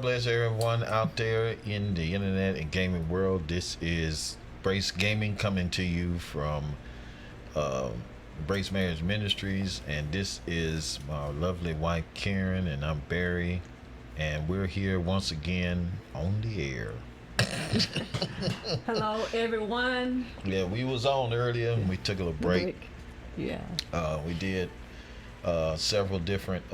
bless everyone out there in the internet and gaming world. This is Brace Gaming coming to you from uh, Brace Marriage Ministries, and this is my lovely wife Karen, and I'm Barry, and we're here once again on the air. Hello, everyone. Yeah, we was on earlier, and we took a little break. Yeah. We did several different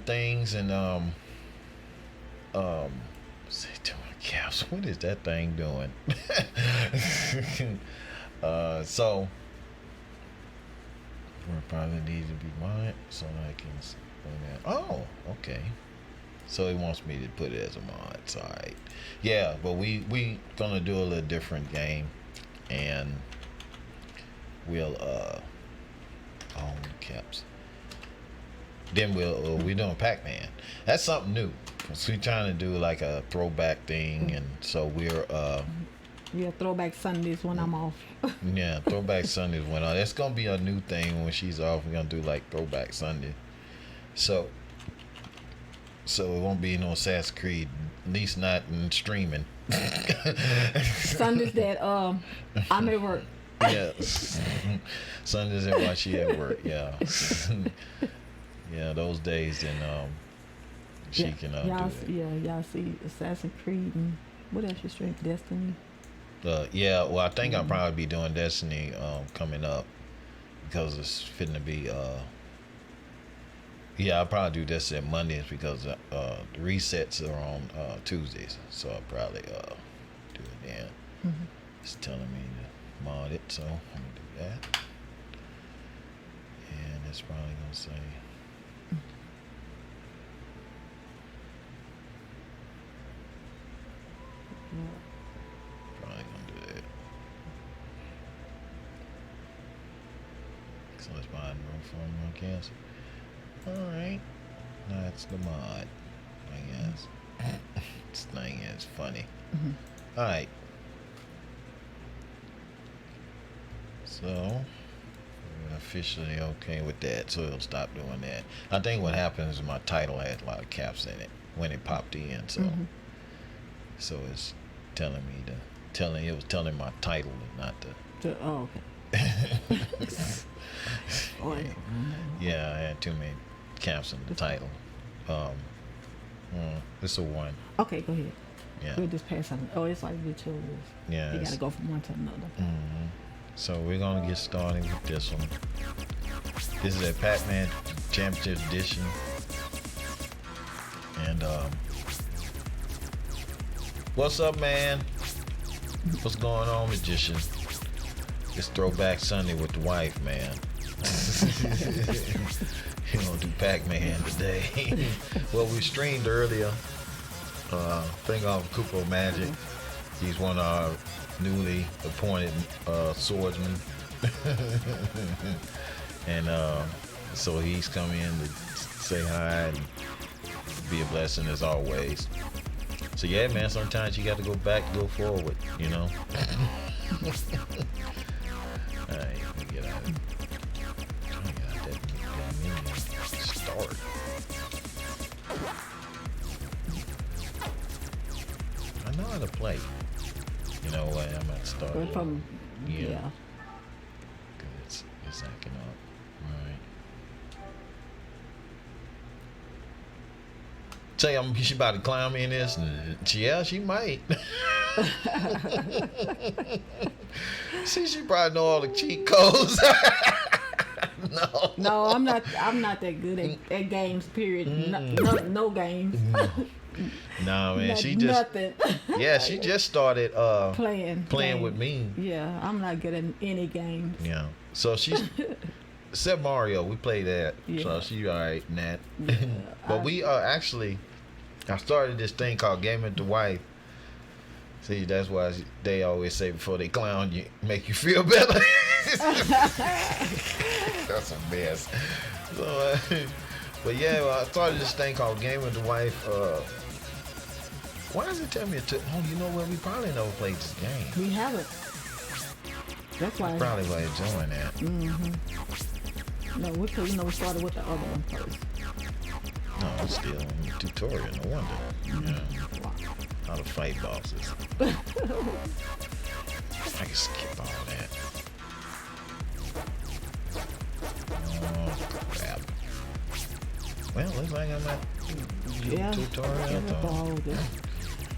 things, and say to my caps, what is that thing doing? So we probably need to be mine so I can. Oh, okay. So he wants me to put it as a mod. It's all right. Yeah, but we gonna do a little different game, and we'll caps. Then we doing Pac-Man. That's something new. So we trying to do like a throwback thing, and so we're Yeah, throwback Sundays when I'm off. yeah, throwback Sundays went on. That's gonna be a new thing when she's off. We're gonna do like throwback Sunday. So it won't be no Assassin's Creed, at least not in streaming. Sundays that I'm at work. Yeah, Sundays and while she at work. Yeah, yeah, those days. Then she can y'all, do it. Yeah, y'all see Assassin's Creed and what else you stream? Destiny. Yeah, well, I think I'll probably be doing Destiny coming up because it's fitting to be. Yeah, I'll probably do this at Mondays because the resets are on Tuesdays, so I'll probably do it then. Mm-hmm. It's telling me to mod it, so I'm gonna do that. And it's probably gonna say. Probably gonna do that. So it's buying room for my cancer. Alright. That's the mod, I guess. This thing is funny. Mm-hmm. Alright. So we're officially okay with that, so it'll stop doing that. I think what happens is my title had a lot of caps in it when it popped in, so it's telling me it was telling my title and not the Oh, okay. yeah, I had too many caps in the title. It's a one. Okay, go ahead. Yeah. We'll just pass on. Oh, it's like with yours. Yeah. You gotta go from one to another. So we're gonna get started with this one. This is a Pac-Man Championship Edition, and what's up, man? What's going on, magician? It's Throwback Sunday with the wife, man. We're gonna do Pac-Man today. Well, we streamed earlier. Thing off Kupo Magic. He's one of our newly appointed swordsman. And so he's come in to say hi and be a blessing as always. So yeah, man, sometimes you got to go back, go forward, you know. Alright, let me get out of it. Start. I know how to play. You know what? I'm at start. Yeah. Cause it's acting up. Alright. Say she about to climb in this, and yeah, she might. See, she probably know all the cheat codes. No, I'm not that good at games. Period. No games. No, man, she just nothing. Yeah, she just started playing with me. Yeah, I'm not good at any games. Yeah, so she's except Mario. We play that, Yeah. so she alright in that. Yeah, But we actually, I started this thing called Game with the Wife. See, that's why they always say before they clown you, make you feel better. That's a mess. So, but yeah, I started this thing called Game with the Wife. Why does it tell me oh, you know what? We probably never played this game. We haven't. That's why. Probably why you're doing that. No, we started with the other one first. No, I'm still in the tutorial. No wonder. Yeah. How to fight bosses. I can skip all that. Oh crap. Well, looks like I'm at tutorial.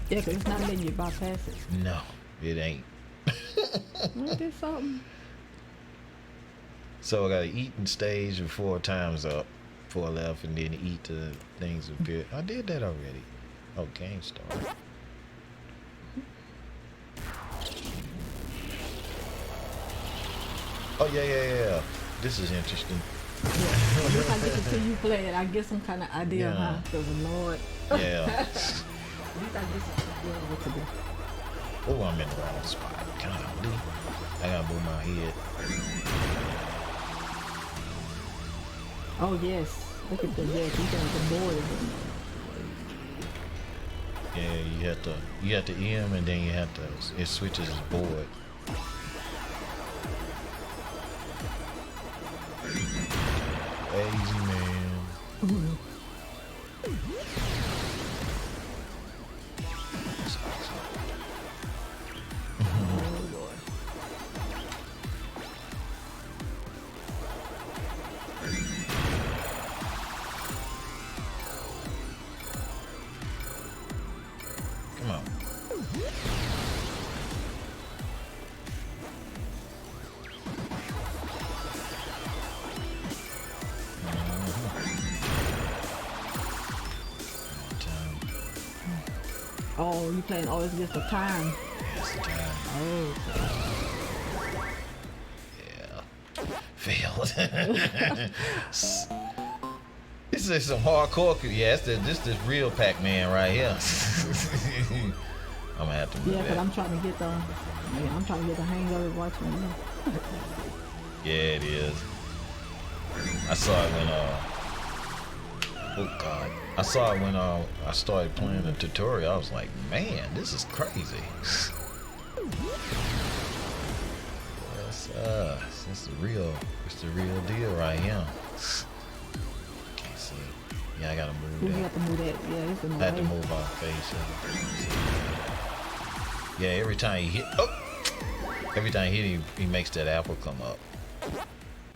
Yeah, 'cause it's not letting you bypass it. No, it ain't. Ain't this something? So I gotta eat and stage before time's up, before I left, and then eat the things appear. I did that already. Oh, game start. Oh yeah. This is interesting. Yeah. If I get to see you play it, I get some kind of idea, Yeah. huh? Because Lord. Yeah. At least I get some idea of what to do. Oh, I'm in the wrong spot. Golly. I gotta move my head. Oh yes. Look at the you got the board. Yeah, you have to M and then you have to, it switches the board. Easy man. Come on. Oh, you playing always against the time. Yes, the time. Oh. Yeah. Failed. This is some hardcore. Yeah, this is real Pac-Man right here. I'm gonna have to move Yeah, 'cause that. I'm trying to get the hang of it watching you. Yeah, it is. I saw it when oh god, I saw it when I started playing the tutorial. I was like, man, this is crazy. It's the real deal right here. Can't see. Yeah, I gotta move You that. have to move that. Yeah, it's in the I had to way. move my face. Yeah, every time he hit, he makes that apple come up,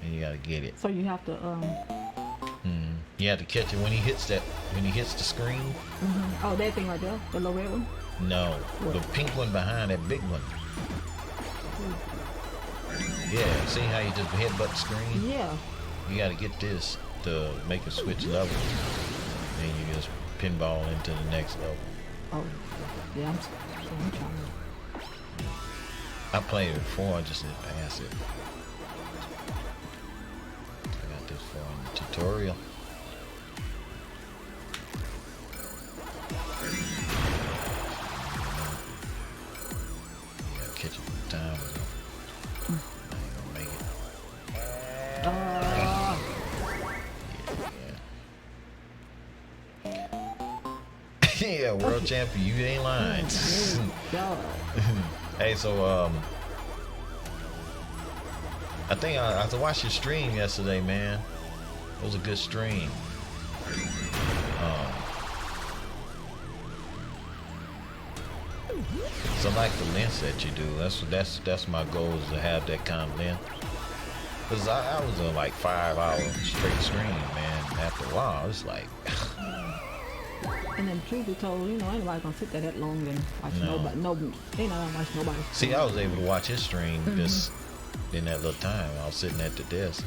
and you gotta get it. So you have to You have to catch it when he hits the screen. Oh, that thing right there, the little red one. No, What? the pink one behind that big one. Yeah, see how you just headbutt the screen? Yeah. You gotta get this to make it switch levels. Then you just pinball into the next level. Oh, yeah. I'm trying. I played it before, I just didn't pass it. I got this far in the tutorial. You gotta catch it from time. I ain't gonna make it. Yeah, world champion, you ain't lying. God. Hey, so I think I watched your stream yesterday, man. It was a good stream. So I like the lengths that you do. That's my goal, is to have that kind of length. Cause I was on like 5 hour straight stream, man. After a while, it's like. And then truth be told, ain't nobody gonna sit there that long and watch nobody. Ain't gonna watch nobody. See, I was able to watch his stream just in that little time. I was sitting at the desk.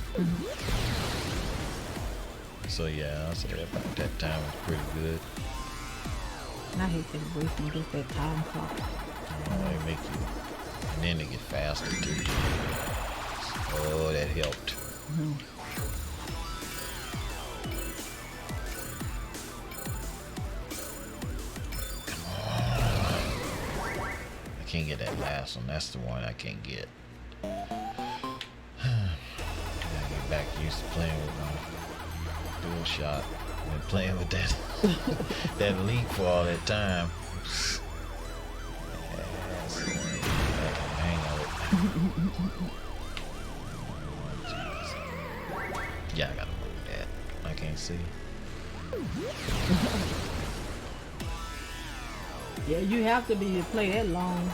So yeah, I say that time was pretty good. And I hate that wasting against that time clock. They make you, and then they get faster too. Oh, that helped. Come on. I can't get that last one. That's the one I can't get. I get back used to playing with my dual shot. Been playing with that that Elite for all that time. Yeah, I gotta move that. I can't see. Yeah, you have to be to play that long.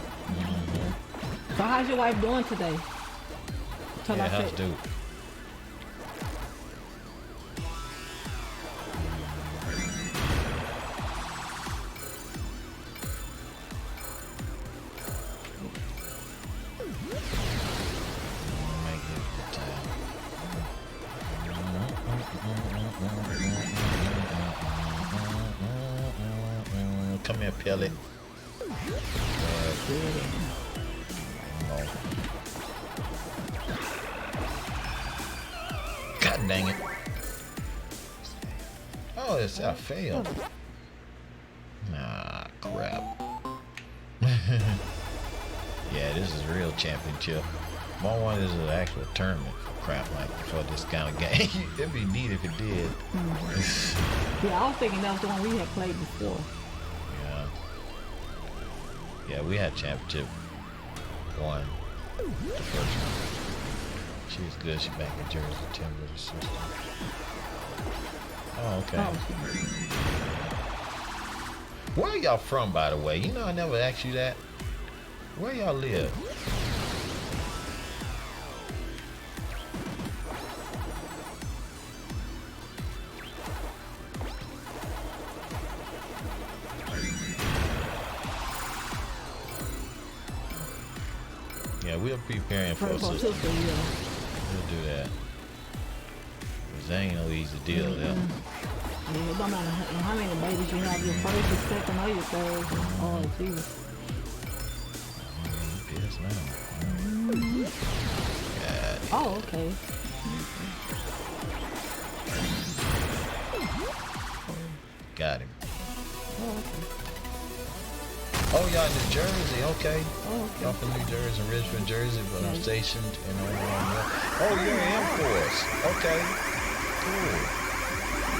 So how's your wife doing today? Till Yeah, I how's said- dude? Make it the time. Come here, Pellet. God dang it. Oh, it's I failed. Nah, crap. Yeah, this is real championship. More one is an actual tournament for crap like for this kind of game. It'd be neat if it did. Yeah, I was thinking that was the one we had played before. Yeah. Yeah, we had championship one. The first one. She was good. She back in Jersey, Tim with her sister. Oh, okay. Oh, Where are y'all from, by the way? You know, I never asked you that. Where y'all live? Yeah, we're preparing for a sister. sister, yeah. We'll do that. Cause that ain't no easy deal, yeah. Yeah, it don't matter how many babies you have, your first, your second, or your third. Oh, Jesus. Yes, now. God. Oh, okay. Got him. Oh, okay. Oh, y'all in New Jersey, okay. Oh, okay. Y'all from New Jersey, Richmond, Jersey, but I'm Yeah. stationed in Oh, you're in Air Force. Okay. Cool.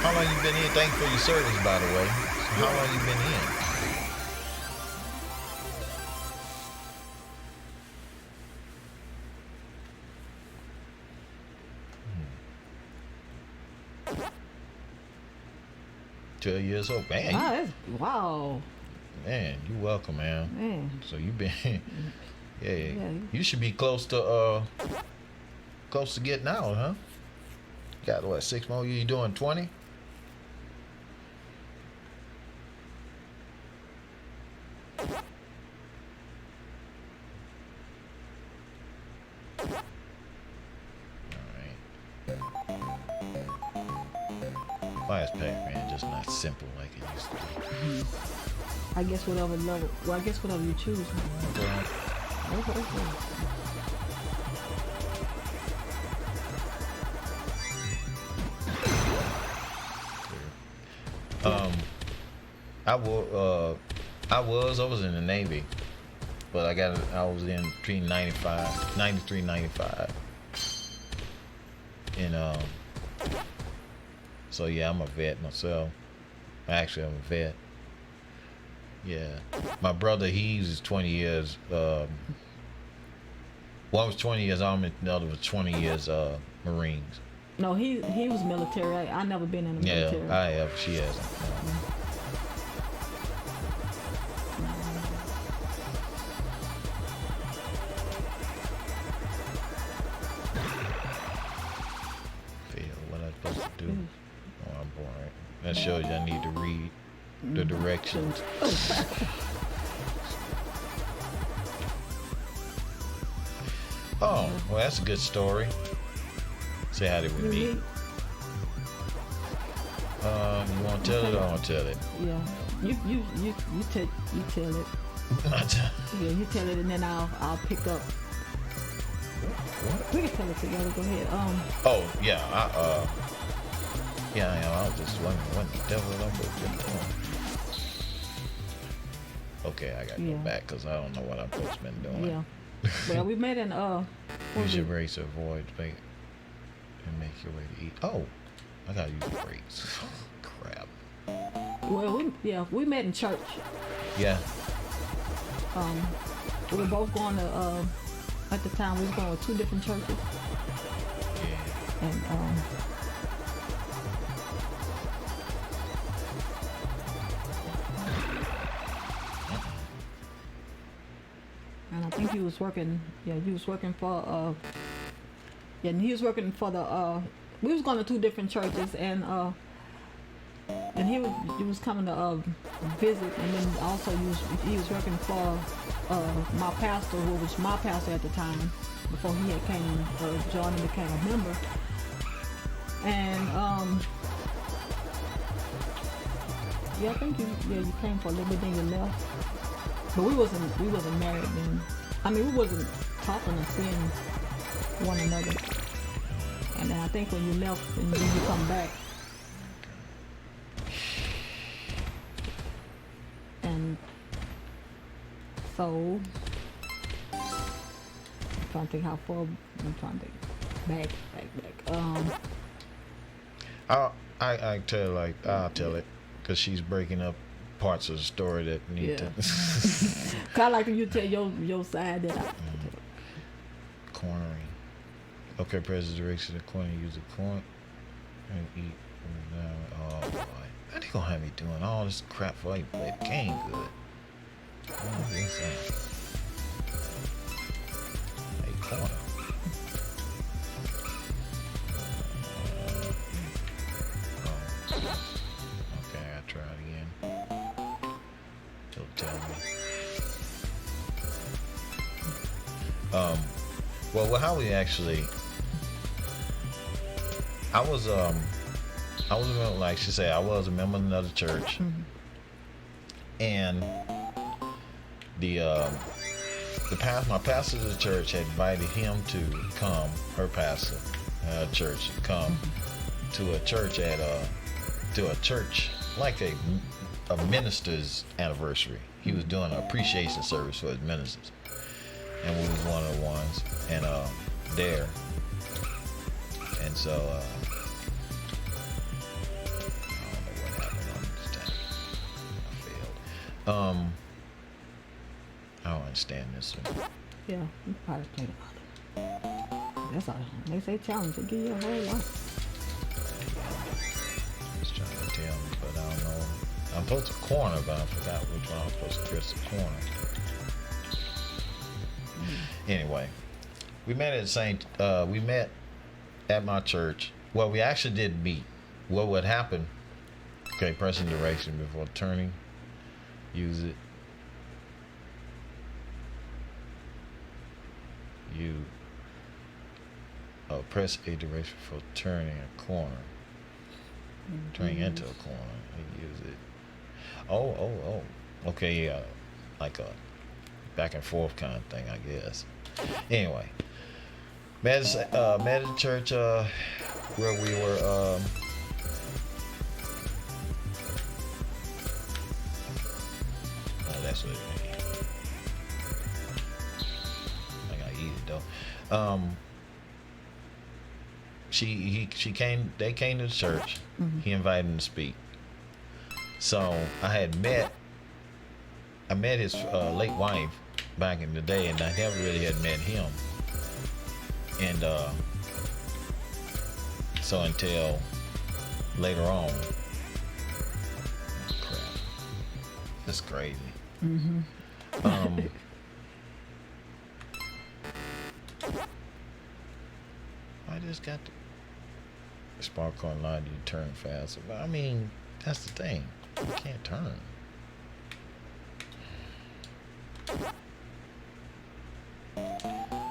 How long you been in? Thank you for your service, by the way. How long you been in? Hmm. 12 years old. Man, Wow, wow. man, you welcome, man. Man. So you been, yeah, Yeah. you should be close to getting out, huh? Got what, 6 more? You doing 20? Alright. Why is Pac-Man just not simple like it used to be? I guess whatever level. Well, I guess whatever you choose. Well, Okay, okay. I was in the Navy, but I was in between 93, 95. And so yeah, I'm a vet myself. Actually, I'm a vet. Yeah. My brother, he's 20 years, one was 20 years Army, the other was 20 years Marines. No, he was military. I never been in the Yeah, military. I have. She hasn't. Feel what I'm supposed to do. Oh, I'm boring. That shows you I need to read the directions. Oh, well, that's a good story. Say how did we meet? You want to tell it or I want to tell it? Yeah. You tell it. Yeah, you tell it, and then I'll pick up. What? We can tell it together. Go ahead. Oh, yeah, yeah, I am. I was just wondering what the devil I'm supposed to be doing. Okay, I gotta go Yeah. back because I don't know what I'm supposed to be doing. Yeah. Well, we made an Use your brakes to avoid bait and make your way to eat. Oh, I gotta use the brakes. Crap. Well, we met in church. Yeah. We were both going to at the time we was going to 2 different churches, Yeah. and and I think he was working. Yeah, he was working for. Yeah, and he was working for the. We was going to two different churches, and he was coming to visit, and then also he was working for my pastor, who was my pastor at the time, before he had came joined and became a member, and yeah, I think you came for a little bit, then you left, but we wasn't married then. I mean, we wasn't talking or seeing one another, and then I think when you left and then you come back. And so, I'm trying to think how far. I'm trying to think back. I tell like I'll tell it because she's breaking up parts of the story that need to. Cause I like you tell your side that I. Cornering. Okay, press the direction of the corner. Use the corner and eat. Oh boy, how they gonna have me doing all this crap before I play the game good? Oh, insane. Hey, corner. Okay, I gotta try it again. It'll tell me. Well, how we actually? I was a member, like she said, I was a member of another church, and my pastor of the church had invited him to come, her pastor, church, to come to a church like a minister's anniversary. He was doing an appreciation service for his ministers, and we was one of the ones, and there, and so I don't know what happened on this time. I failed. I don't understand this one. Yeah, you probably played about it. That's all. They say challenge to give you a whole lot. He's trying to tell me, but I don't know. I'm supposed to corner, but I forgot which one I'm supposed to press the corner. Anyway, we met at the same. We met at my church. Well, we actually did meet. What would happen? Okay, pressing direction before turning. Use it. You press a direction for turning a corner. Turning into a corner. And use it. Oh. Okay, yeah. Like a back and forth kind of thing, I guess. Anyway. Met at the church where we were oh, that's what it means. I gotta eat it though. She came, they came to the church. He invited him to speak. So I met his late wife back in the day, and I never really had met him. And so until later on. Oh, crap. That's crazy. I just got the spark car line you turn faster. But I mean, that's the thing. You can't turn.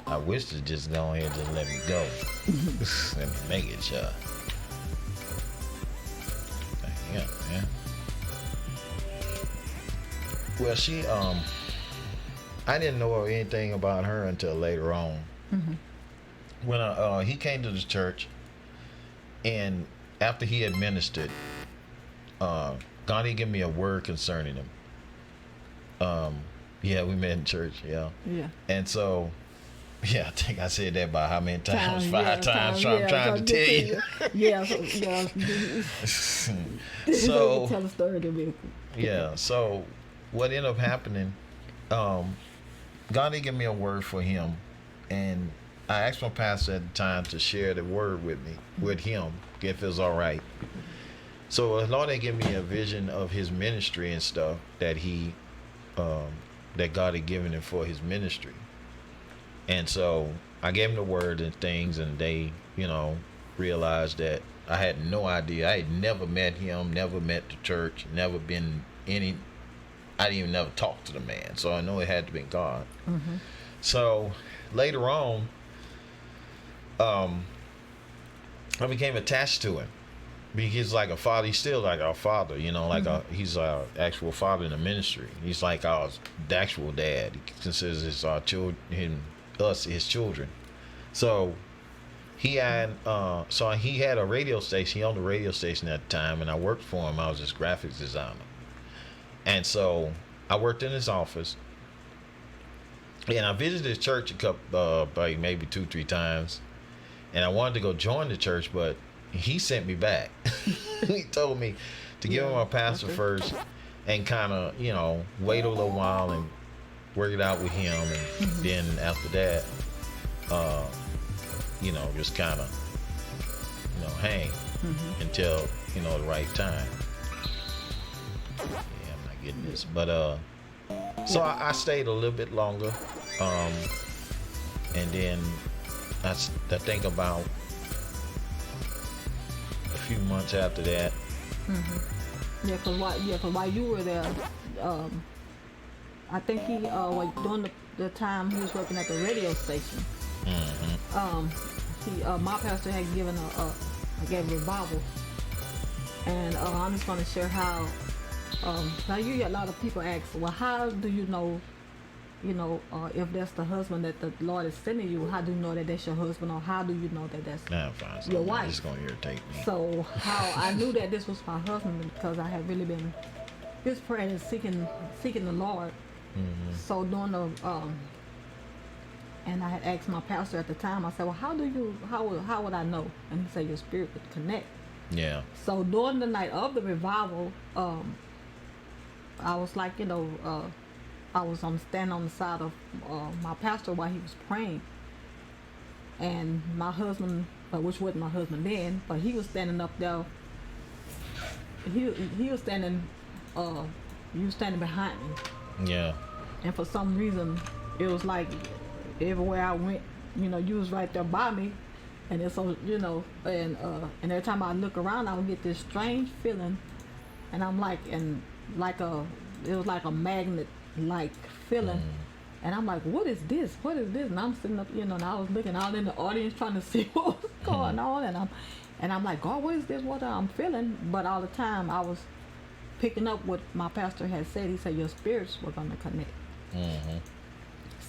I wish to just go ahead and just let me go. Let me make it, sure. Yeah, man. Well, she, I didn't know anything about her until later on. When he came to the church, and after he had ministered, God didn't give me a word concerning him. Yeah, we met in church, yeah. And so, yeah, I think I said that about how many times? Five times. So I'm trying to tell you. So tell a story to me. Yeah. So what ended up happening? God didn't give me a word for him, and I asked my pastor at the time to share the word with me, with him, if it was all right. So the Lord had given me a vision of his ministry and stuff that he that God had given him for his ministry. And so I gave him the word and things, and they, realized that I had no idea. I had never met him, never met the church, never been any. I didn't even never talk to the man, so I know it had to be God. Mm-hmm. So later on, I became attached to him. He's like a father. He's still like our father, he's our actual father in the ministry. He's like the actual dad. He considers us our children, us his children. So he had a radio station. He owned a radio station at the time, and I worked for him. I was his graphics designer, and so I worked in his office. And I visited his church a couple, maybe 2-3 times, and I wanted to go join the church, but he sent me back. He told me to give him my pastor first and kind of, wait a little while and work it out with him. And then after that, just kind of, hang until, the right time. Yeah, I'm not getting this. But, so I stayed a little bit longer. And then I think about a few months after that. Mm-hmm. Yeah, cause while you were there, I think he during the time he was working at the radio station. My pastor had given gave a revival, and I'm just gonna share how. Now you hear a lot of people ask, well, how do you know? If that's the husband that the Lord is sending you, how do you know that that's your husband, or how do you know that that's your wife? It's gonna irritate me. So how I knew that this was my husband, because I had really been just praying and seeking the Lord. Mm-hmm. So during the and I had asked my pastor at the time. I said, well, how would I know? And he said, your spirit would connect. Yeah. So during the night of the revival, I was like, I was standing on the side of my pastor while he was praying, and my husband, which wasn't my husband then, but he was standing up there. He was standing behind me. Yeah. And for some reason, it was like everywhere I went, you was right there by me, and it's so and every time I look around, I would get this strange feeling, and I'm like, it was like a magnet like feeling, and I'm like, what is this, and I'm sitting up, and I was looking out in the audience trying to see what was going on, and I'm like, God, what is this, what I'm feeling? But all the time I was picking up what my pastor had said. He said your spirits were going to connect.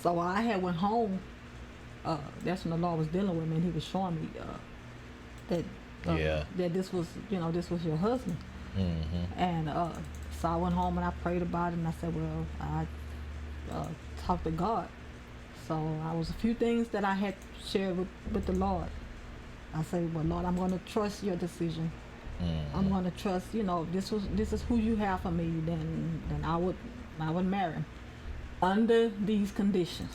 So I had went home. That's when the Lord was dealing with me, and he was showing me that this was your husband. And so I went home and I prayed about it, and I said, well, I talked to God. So I was a few things that I had shared with the Lord. I said, well, Lord, I'm going to trust your decision. I'm going to trust, this is who you have for me, then I would marry him under these conditions.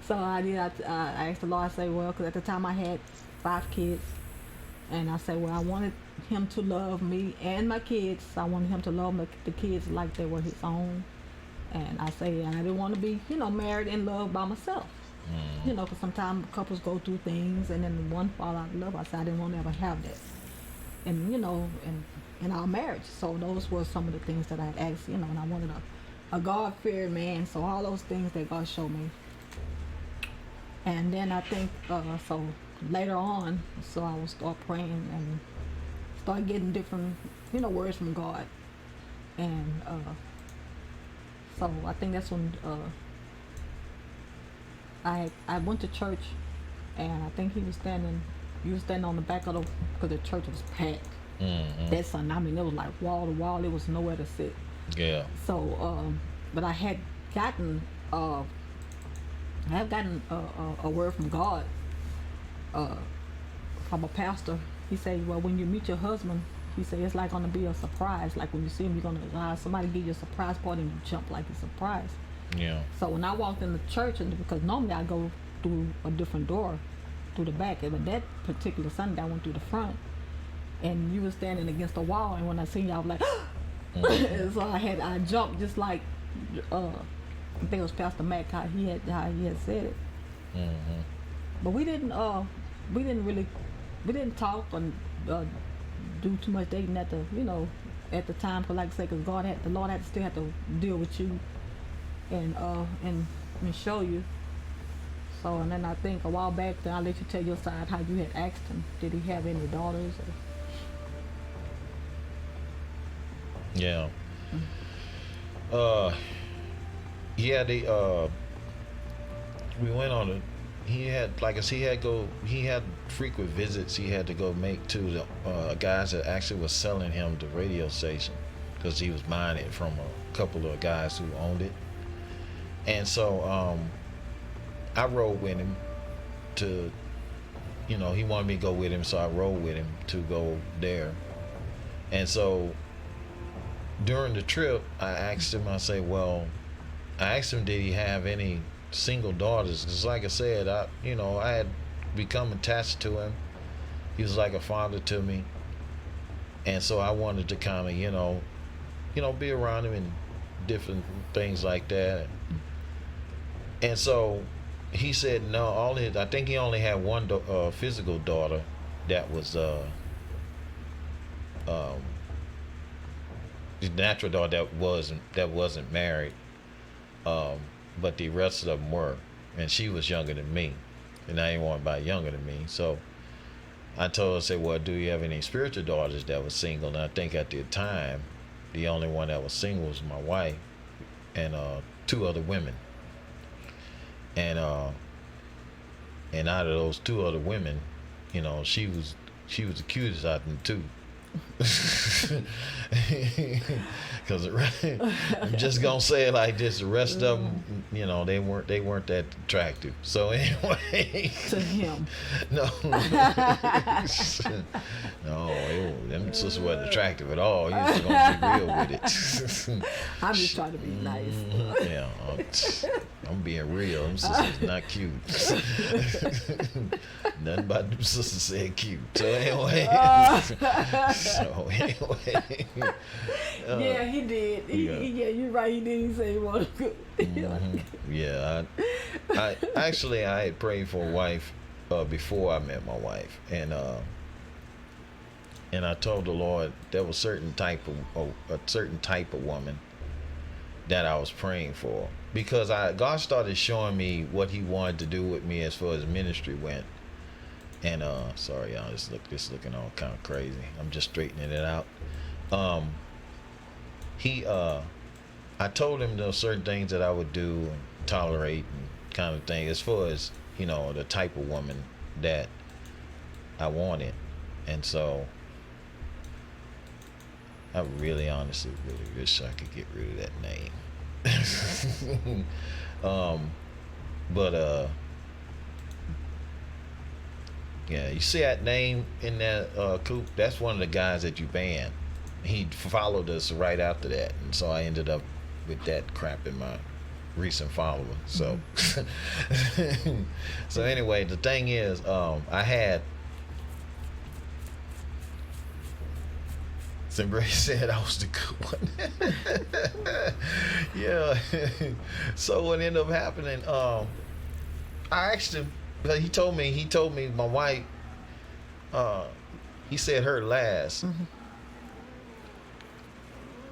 So I asked the Lord, I said, well, because at the time I had 5 kids, and I said, well, I wanted him to love me and my kids. I wanted him to love the kids like they were his own. And I say, and I didn't want to be, married and loved by myself. Because sometimes couples go through things and then one fall out of love. I said I didn't want to ever have that. And, in our marriage. So those were some of the things that I had asked, and I wanted a God-fearing man. So all those things that God showed me. And then I think, so later on, so I would start praying and start getting different, words from God. And so I think that's when I went to church, and I think he was standing on the back of because the church was packed. That Sunday, I mean, it was like wall to wall. There was nowhere to sit. Yeah. So, but I had gotten a word from God, from a pastor. He said, well, when you meet your husband, he said, it's like going to be a surprise. Like when you see him, you're going to somebody give you a surprise party and you jump like it's a surprise. Yeah. So when I walked in the church, and because normally I go through a different door, through the back, but that particular Sunday I went through the front, and you were standing against the wall, and when I seen you, I was like, And so I jumped just like I think it was Pastor Mac how he had said it. Mm-hmm. But we didn't really we didn't talk and do too much dating at the at the time, for like I say, because the Lord had to still have to deal with you and show you. So, and then I think a while back, then I'll let you tell your side how you had asked him, did he have any daughters? Yeah. Mm. Yeah, we went on a, he had, like I said, he had frequent visits he had to go make to the guys that actually was selling him the radio station, because he was buying it from a couple of guys who owned it. And so I rode with him to, he wanted me to go with him, so I rode with him to go there. And so during the trip, I asked him, I asked him, did he have any single daughters? Because like I said, I had become attached to him. He was like a father to me. And so I wanted to kind of, be around him and different things like that. And so he said no. I think he only had one physical daughter that was his natural daughter that wasn't married, but the rest of them were, and she was younger than me, and I didn't want anybody younger than me. So I told her, I said, well, do you have any spiritual daughters that were single? And I think at the time the only one that was single was my wife and two other women. And out of those two other women, she was the cutest out of them two. Because I'm just gonna say it like this: the rest of them, they weren't that attractive. So anyway, to him, no, them sisters wasn't attractive at all. You just gonna be real with it. I'm just trying to be nice. Yeah, I'm being real. Them sisters not cute. Nothing about them sisters said cute. So anyway. Yeah, he did. Yeah, you're right. He did. He said he wanted to. Yeah, I actually I had prayed for a wife before I met my wife, and I told the Lord there was a certain type of woman that I was praying for, because God started showing me what He wanted to do with me as far as ministry went. And sorry y'all, this looking all kind of crazy. I'm just straightening it out. I told him there were certain things that I would do and tolerate and kind of thing, as far as the type of woman that I wanted. And so I really honestly really wish I could get rid of that name. But yeah, you see that name in that coupe? That's one of the guys that you banned. He followed us right after that, and so I ended up with that crap in my recent follower. So, so anyway, the thing is, I had. Somebody said I was the good one. Yeah. So what ended up happening? I asked him. But he told me my wife, he said her last. Mm-hmm.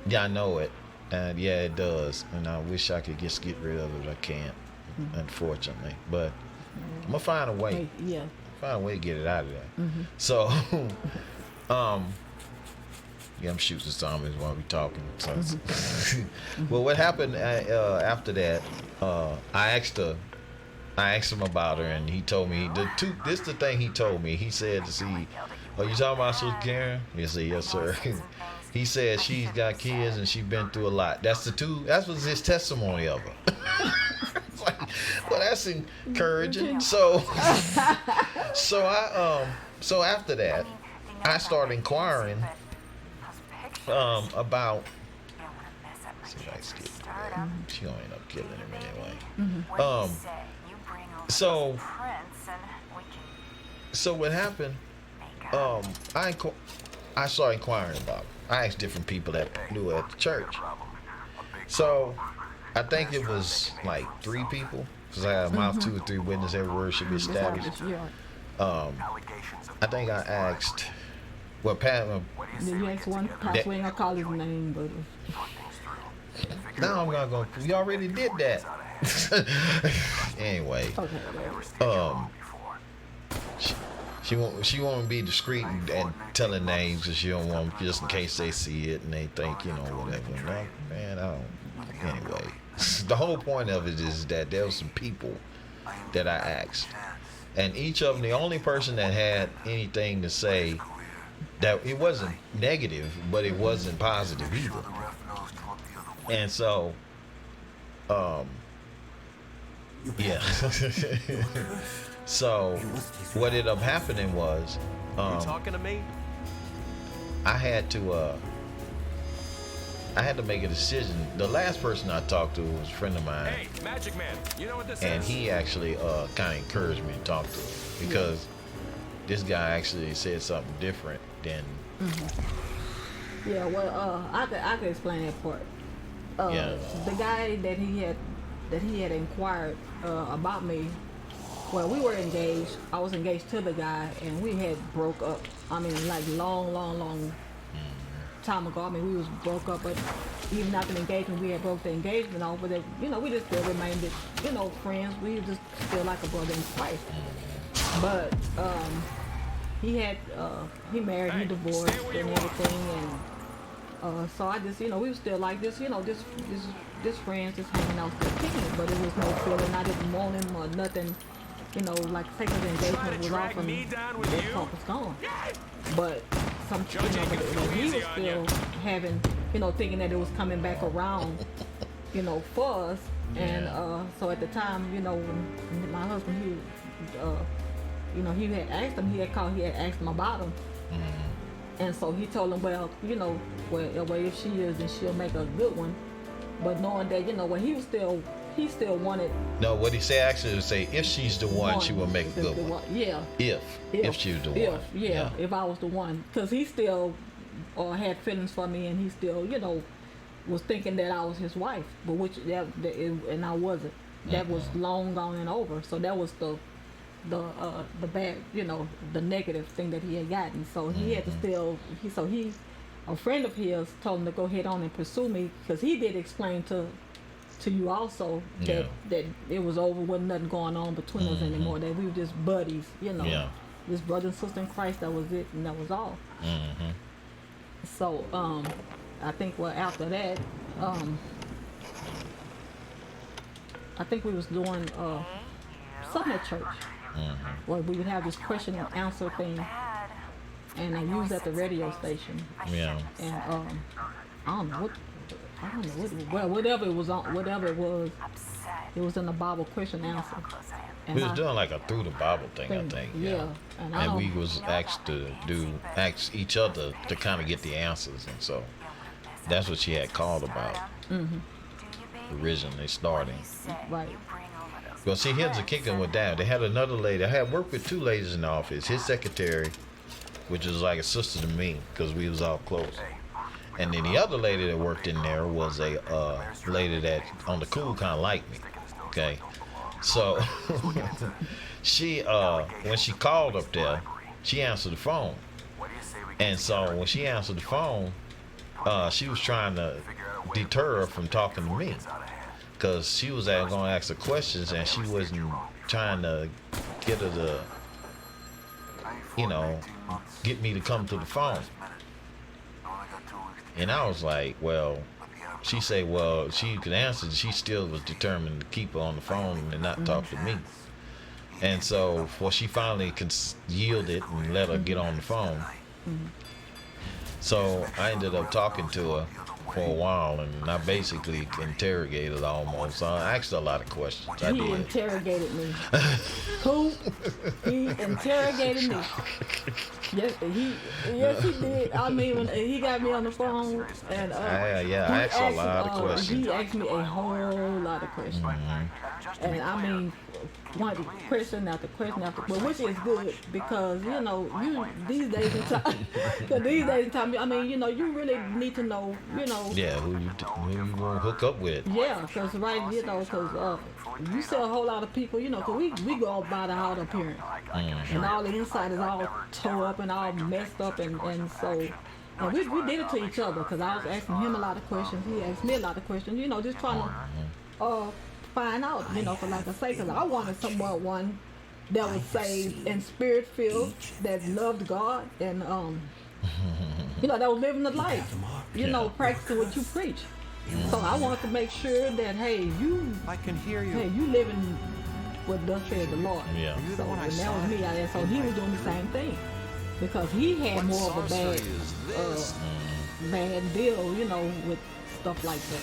Yeah, I know it. And yeah, it does. And I wish I could just get rid of it, but I can't, unfortunately. But I'm gonna find a way. Yeah. Find a way to get it out of there. Mm-hmm. So, yeah, I'm shooting zombies while we talking. So, well, what happened after that? I asked him about her, and he told me this is the thing he told me. He said, "Oh, you talking about Sister Karen?" He said, "Yes, sir." He said she's got kids and she's been through a lot. That was his testimony of her. Like, well, that's encouraging. So after that, I started inquiring about. See if I can get her. She gonna end up killing him anyway. So what happened? I started inquiring about her. I asked different people that knew at the church. So I think it was like 3 people, because I had a mouth 2 or 3 witnesses, every word should be established. Yeah. I think I asked, well, Pat, You asked one pastor, we ain't gonna call his name, but now I'm gonna go. We already did that. Anyway, okay. she won't to be discreet and telling names, because she don't want, just in case they see it and they think, you know, whatever. No, man, I don't. Anyway, the whole point of it is that there was some people that I asked, and each of them, the only person that had anything to say, that it wasn't negative, but it wasn't positive either. And so, yeah. So what ended up happening was, you talking to me? I had to make a decision. The last person I talked to was a friend of mine. Hey, Magic Man, you know what this and is? he actually kind of encouraged me to talk to him, because this guy actually said something different than. Yeah, well, I could explain that part. The guy that he had inquired about me. Well, we were engaged. I was engaged to the guy, and we had broke up. I mean, like long time ago. I mean, we was broke up, but even after the engagement, we had broke the engagement off. But you know, we just still remained, you know, friends. We were just still like a brother in Christ. But he married, he divorced, and everything, and so I just, you know, we were still like this, you know, this friends, just hanging out, still kicking it. But it was no feeling. I didn't want him or nothing. You know, like second engagement was off and that part was gone. But some, you know, but he was still having, you know, thinking that it was coming back around, you know, for us. And so at the time, you know, when my husband, you know, he had asked him about him. And so he told him, well, you know, well, if she is, then she'll make a good one. But knowing that, you know, when he still wanted. No, what he said actually was say, if she's the one, she will make a good one. Yeah. If she was the one. If I was the one, because he still had feelings for me, and he still, you know, was thinking that I was his wife, but and I wasn't. That was long gone and over. So that was the bad, you know, the negative thing that he had gotten. So he had to still. A friend of his told him to go ahead on and pursue me, because he did explain to you also that it was over, wasn't nothing going on between us anymore, that we were just buddies, you know, just brother and sister in Christ. That was it, and that was all. So I think after that, I think we was doing something at church. Well, we would have this question and answer thing, and I used at the radio station. Yeah. And I don't know what, whatever it was on, whatever it was in the Bible question answer. And We was doing like a through the Bible thing, I think. Yeah. And we was asked to ask each other to kind of get the answers, and so that's what she had called about originally starting. Right. Well, see, here's the kicker with that. They had another lady. I had worked with 2 ladies in the office. His secretary, which was like a sister to me, because we was all close. And then the other lady that worked in there was a lady that on the cool kind of liked me. Okay. So she, when she called up there, she answered the phone. And so when she answered the phone, she was trying to deter her from talking to me, because she was going to ask her questions, and she wasn't trying to get her to, you know, get me to come to the phone. And I was like, well, she said, well, she could answer. She still was determined to keep her on the phone and not talk to me. And so, she finally yielded and let her get on the phone. So I ended up talking to her, for a while, and I basically interrogated almost. I asked a lot of questions. I He did. interrogated me. Who? He interrogated me. Yes, he did. I mean, when he got me on the phone, and I he asked a lot of questions. He asked me a whole lot of questions, and I mean, one question after question after, but which is good because these days in time, I mean, you really need to know, Yeah, who you gonna hook up with? Yeah, because you see a whole lot of people, because we go by the outer appearance. And all the inside is all tore up and all messed up. And so we did it to each other because I was asking him a lot of questions. He asked me a lot of questions, just trying to find out, for like I say, because I wanted someone that was saved and spirit filled, that loved God and, that was living the life, practicing what you preach. So I wanted to make sure that, hey, I can hear you. Hey, you living what thus said the Lord. Yeah. So, and that was me. And so he was doing the same thing because he had more of a bad deal, with stuff like that.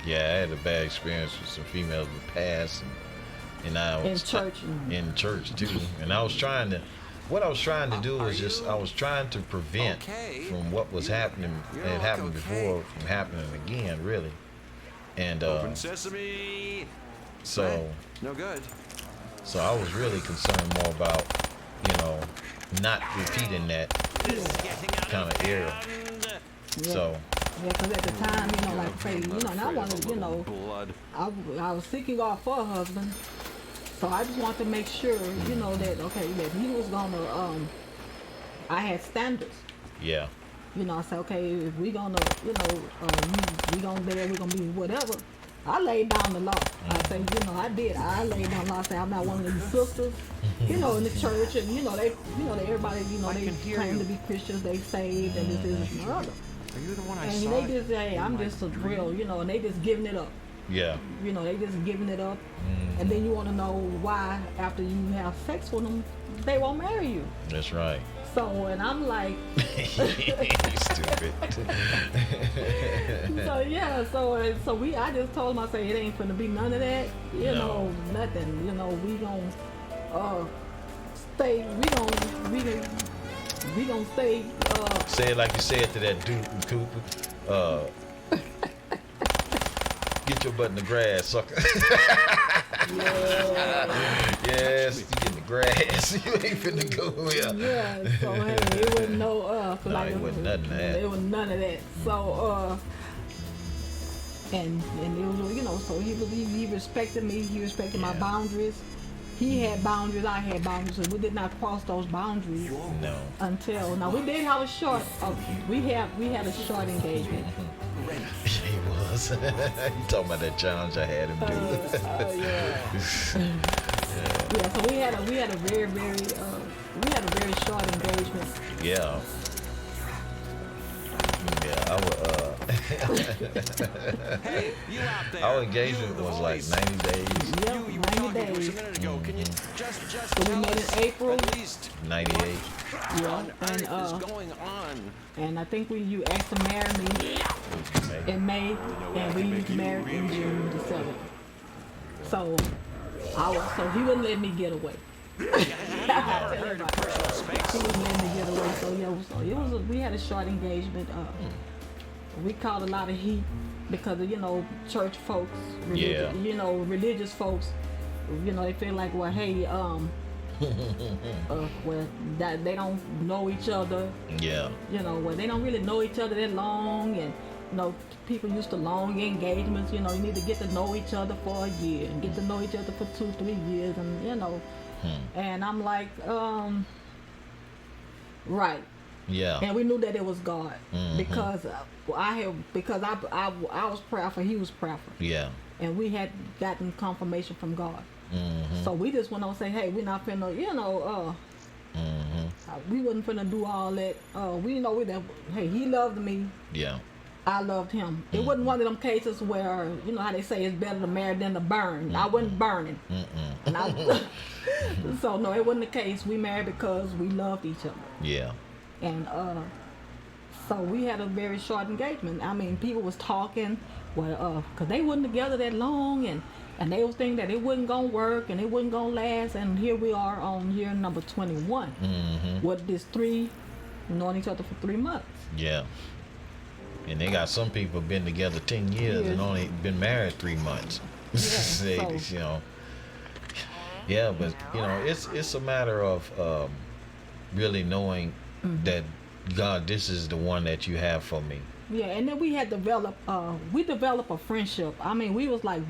Yeah, I had a bad experience with some females in the past, and I was in church too. And I was trying to. What I was trying to do was I was trying to prevent from what was happening, had happened before, from happening again, really. And Open sesame. so No good. So I was really concerned more about, not repeating that kind of error. Yeah. So. Yeah, because at the time, like I say, and I wanted, Blood. I was seeking God for a husband. So I just wanted to make sure, that he was gonna, I had standards. Yeah. I said, okay, if we gonna, we gonna be whatever. I laid down the law. I say, I did. I laid down the law. I say, I'm not one of these sisters, in the church, and everybody, they claim to be Christians, they saved, and this and the other. Are you the one I And saw? they just say, I'm just a real, and they just giving it up. Yeah. They just giving it up. And then you want to know why, after you have sex with them, they won't marry you. That's right. So, and I'm like, Stupid. I just told him, I say, it ain't finna be none of that, No. nothing, we gonna stay, we gonna stay, Say it like you said to that dude in Cooper. Get your butt in the grass, sucker. yeah. Yes, you get in the grass. You ain't finna go here. Yeah, so hey, it wasn't no It wasn't nothing of that. It was none of that. So and it was, so he respected me, he respected my boundaries. He had boundaries, I had boundaries, and we did not cross those boundaries No. until now. We did have a short we had a short engagement. He was. You talking about that challenge I had him do. Yeah, so we had a very short engagement. Yeah. Yeah, I would Hey, you out there. our engagement was like 90 days. Yep, You were 90 talking to us days. a minute ago. Can you just So we tell met us in April. at least 98. what Yeah, on and earth is going on? and I think you asked to marry me in May, and we married in June the 7th. So he wouldn't let me get away. He wouldn't let me get away. So we had a short engagement. We caught a lot of heat because of church folks, religious folks. They feel like, well, hey, that they don't know each other. Yeah. They don't really know each other that long, and people used to long engagements. You need to get to know each other for a year and get to know each other for 2-3 years, and and I'm like, right. Yeah. And we knew that it was God because I was prayerful, he was prayerful. Yeah. And we had gotten confirmation from God. So we just went on and say, hey, we're not finna, we wasn't finna do all that. We know that, hey, he loved me. Yeah. I loved him. It wasn't one of them cases where, how they say it's better to marry than to burn. I wasn't burning. And so no, it wasn't the case. We married because we loved each other. Yeah. And So we had a very short engagement. I mean, people was talking, well, cause they wasn't together that long, and they was thinking that it wasn't gonna work and it wasn't gonna last. And here we are on year number 21. What this knowing each other for 3 months. Yeah. And they got some people been together 10 years and only been married 3 months. Yeah, You know. Yeah, but you know, it's a matter of really knowing that God, this is the one that you have for me. Yeah, and then we developed a friendship. I mean, we was like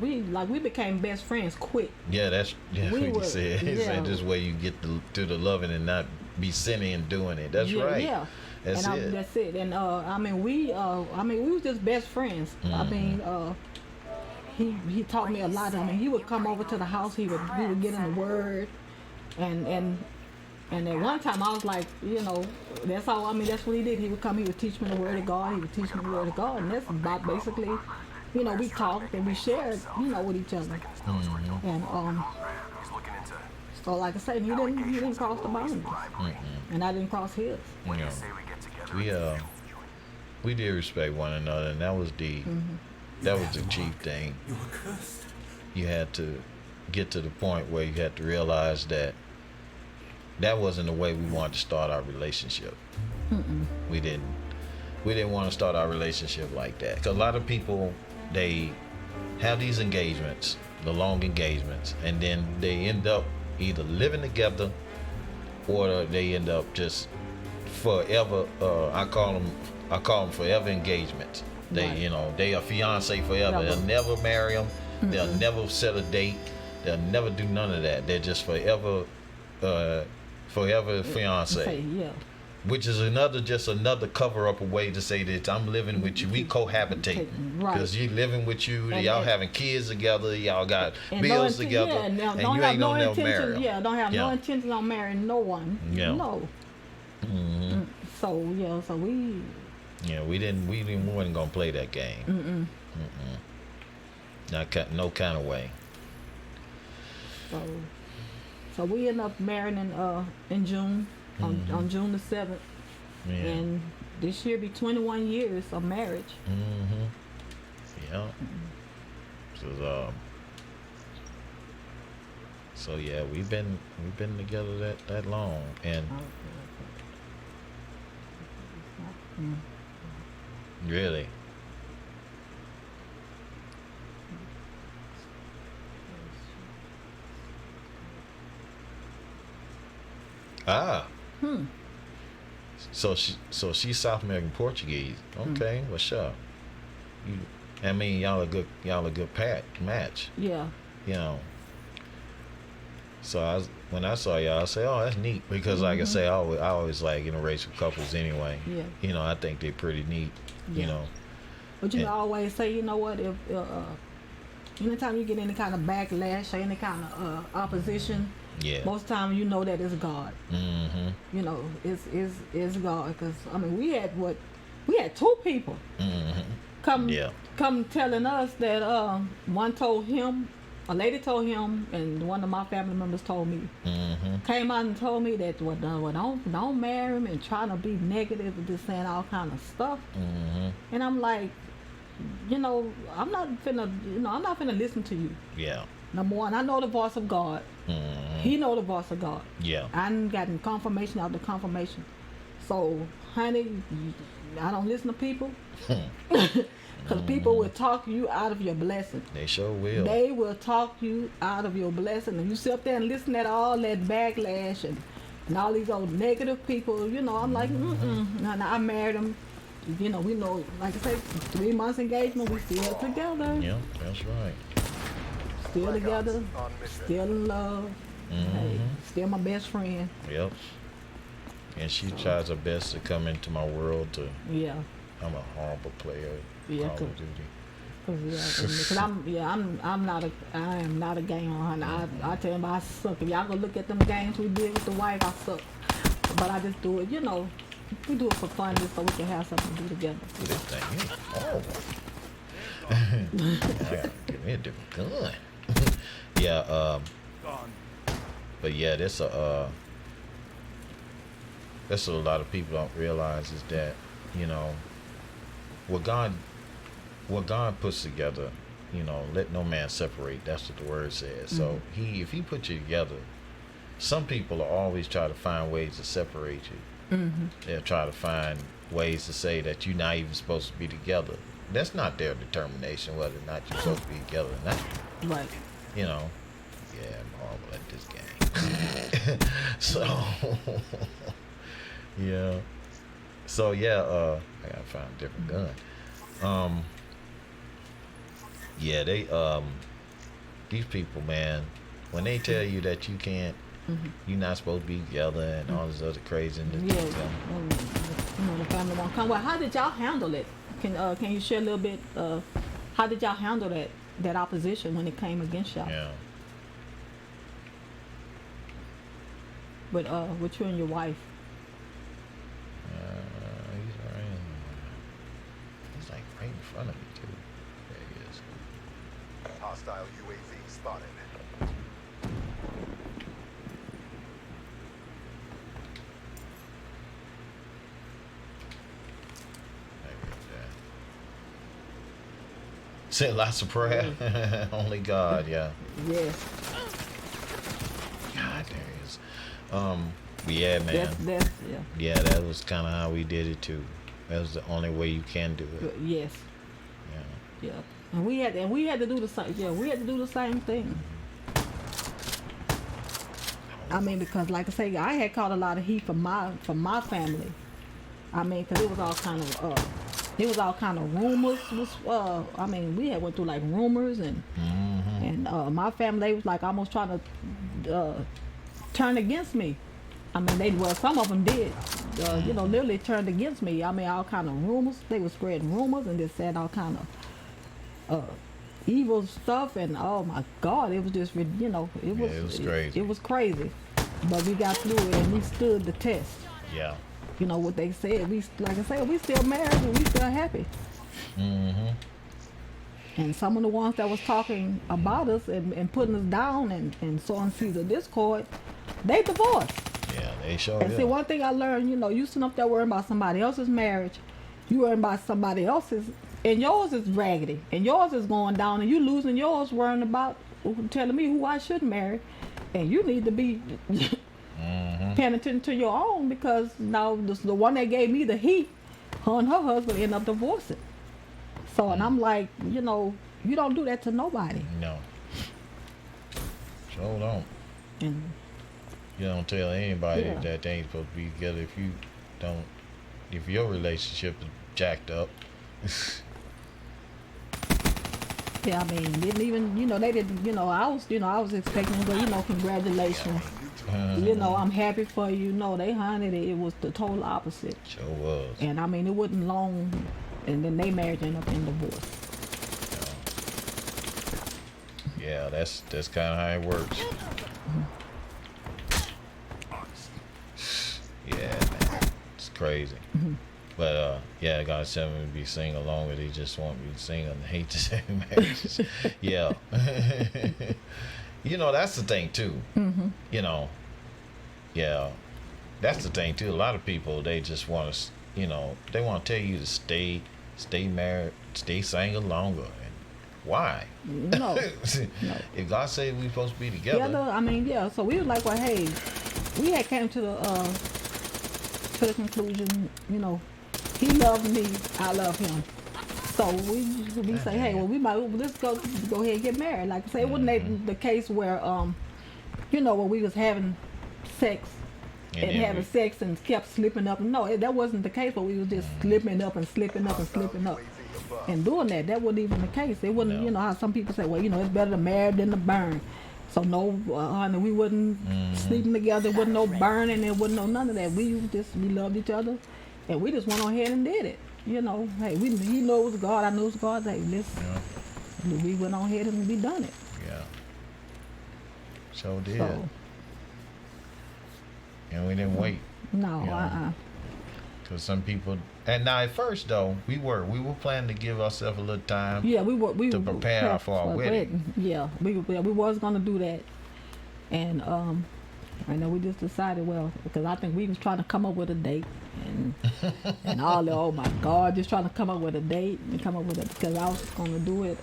we became best friends quick. Yeah, that's what you said. He yeah. said this way you get to the loving and not be sinning and doing it. That's right. Yeah. That's it. And I mean, we was just best friends. I mean, he taught me a lot. I mean, he would come over to the house. We would get in the Word, and at one time I was like, you know, that's all. I mean, that's what he did. He would come. He would teach me the Word of God. He would teach me the Word of God, and that's about basically, you know, we talked and we shared, you know, with each other. And so like I said, he didn't cross the boundaries, and I didn't cross his. Yeah. We did respect one another, and that was the chief thing. You had to get to the point where you had to realize that wasn't the way we wanted to start our relationship. We didn't want to start our relationship like that, because a lot of people, they have these engagements, the long engagements, and then they end up either living together or they end up just forever. I call them forever engagements. They, Right. you know, they are fiance forever. They'll never marry them. They'll never set a date. They'll never do none of that. They're just forever fiance. Say, yeah. Which is another cover up, a way to say that I'm living with you. We cohabitate, Right. because you living with you. And y'all that- having kids together. Y'all got And bills no together, yeah, and and don't you have ain't no gonna never intention. marry 'em. Yeah, don't have no Yeah. intention on marrying no one. Yeah. No. So yeah, so we. Yeah, we wasn't gonna play that game. No kind of way. So we ended up marrying in June on June the 7th, Yeah. and this year be 21 years of marriage. Yeah. So yeah, we've been together that long, and really. Ah. So she's South American Portuguese. Okay, what's up? I mean, y'all a good match. Yeah. You know. So when I saw y'all, I said, "Oh, that's neat," because like I say, I always like interracial couples anyway. Yeah. You know, I think they're pretty neat. You Yeah. know. But you always say, you know what, if anytime you get any kind of backlash or any kind of opposition, Yeah. most times you know that it's God. Mm-hmm. You know, it's God. Because I mean, we had two people come telling us that one told him, a lady told him, and one of my family members told me. Came out and told me that don't marry him, and trying to be negative and just saying all kind of stuff. And I'm like, you know, I'm not finna listen to you. Yeah. Number one, I know the voice of God. He know the voice of God. Yeah. I done gotten confirmation after confirmation. So, honey, I don't listen to people. Because people will talk you out of your blessing. They sure will. They will talk you out of your blessing. And you sit up there and listen to all that backlash and all these old negative people. You know, I'm like, And I married them. You know, we know, like I say, 3 months engagement, we still together. Yeah, that's right. Still together, still in love. Hey, still my best friend. Yep. And she tries her best to come into my world. Yeah. I'm a horrible player. Yeah, Call of Duty. Cause I am not a gamer, honey. I tell them I suck. If y'all go look at them games we did with the wife, I suck. But I just do it, you know. We do it for fun, just so we can have something to do together. This thing is horrible. I gotta give me a different gun. Yeah, but yeah, that's a lot of people don't realize is that You know, what God puts together, let no man separate. That's what the word says. So if he put you together, some people will always try to find ways to separate you. They'll try to find ways to say that you're not even supposed to be together. That's not their determination whether or not you're supposed to be together or not. Right. Yeah, I'm horrible at this game. So, yeah. So, yeah, I gotta find a different gun. Yeah, these people, man, when they tell you that you can't, you're not supposed to be together and all this other craziness. Yeah. The family won't come. Well, how did y'all handle it? Can you share a little bit? How did y'all handle that opposition when it came against y'all? Yeah. With you and your wife. He's like right in front of me too. There he is. Hostile UAV spotted. Said lots of prayer. Only God, yeah. Yes. God, there he is. Yeah, man. That's yeah. Yeah, that was kind of how we did it too. That was the only way you can do it. Yes. Yeah. Yeah. And we had to do the same. Yeah, we had to do the same thing. I mean, because like I say, I had caught a lot of heat from my family. I mean, because it was all kind of rumors. I mean, we had went through like rumors and my family was like almost trying to turn against me. I mean, some of them did, literally turned against me. I mean, all kind of rumors. They were spreading rumors and just said all kind of evil stuff. And oh my God, it was just, it was crazy. It was crazy. But we got through it and we stood the test. Yeah. You know what they said. Like I said, we still married and we still happy. And some of the ones that was talking about us and putting us down and sowing seeds of discord, they divorced. Yeah, they sure And see, one thing I learned, you sitting up there worrying about somebody else's marriage, you worrying about somebody else's, and yours is raggedy, and yours is going down, and you losing yours worrying about telling me who I should marry, and you need to be paying attention to your own, because now the one that gave me the heat, her and her husband end up divorcing. So, and I'm like, you don't do that to nobody. No. Sure don't. And You don't tell anybody that they ain't supposed to be together if your relationship is jacked up. yeah, I mean, didn't even, they didn't, I was expecting, but congratulations. I'm happy for you. No, they hunted it. It was the total opposite. Sure was. And I mean, it wasn't long, and then they marriage ended up in divorce. Yeah, that's kind of how it works. Yeah, man, it's crazy. But yeah, God sent me to be sing along with. He just want me to sing and hate to say marriages. Yeah. That's the thing too. Yeah, that's the thing too. A lot of people, they just want to, they want to tell you to stay married, stay single longer. And why? No. If God said we supposed to be together. I mean, yeah. So we was like, well, hey, we had came to the conclusion, he loved me, I love him. So we say, hey, well, let's go ahead and get married. Like I say, it wasn't the case where, where we was having sex and having sex and kept slipping up. No, that wasn't the case, but we was just slipping up and slipping up and slipping up and doing that. That wasn't even the case. It wasn't, how some people say, well, it's better to marry than to burn. So no, honey, we wasn't sleeping together. There wasn't no burning. There wasn't no none of that. We loved each other, and we just went on ahead and did it. Hey, he knew it was God. I knew it was God. Hey, we went on ahead and we done it. Yeah. So did. So, and we didn't wait. No, Because some people, and now at first though, we were planning to give ourselves a little time. Yeah, we to prepare for our wedding. Yeah, we was gonna do that, and And then we just decided, well, because I think we was trying to come up with a date, and all the, oh my God, just trying to come up with a date and come up with it, because I was going to do it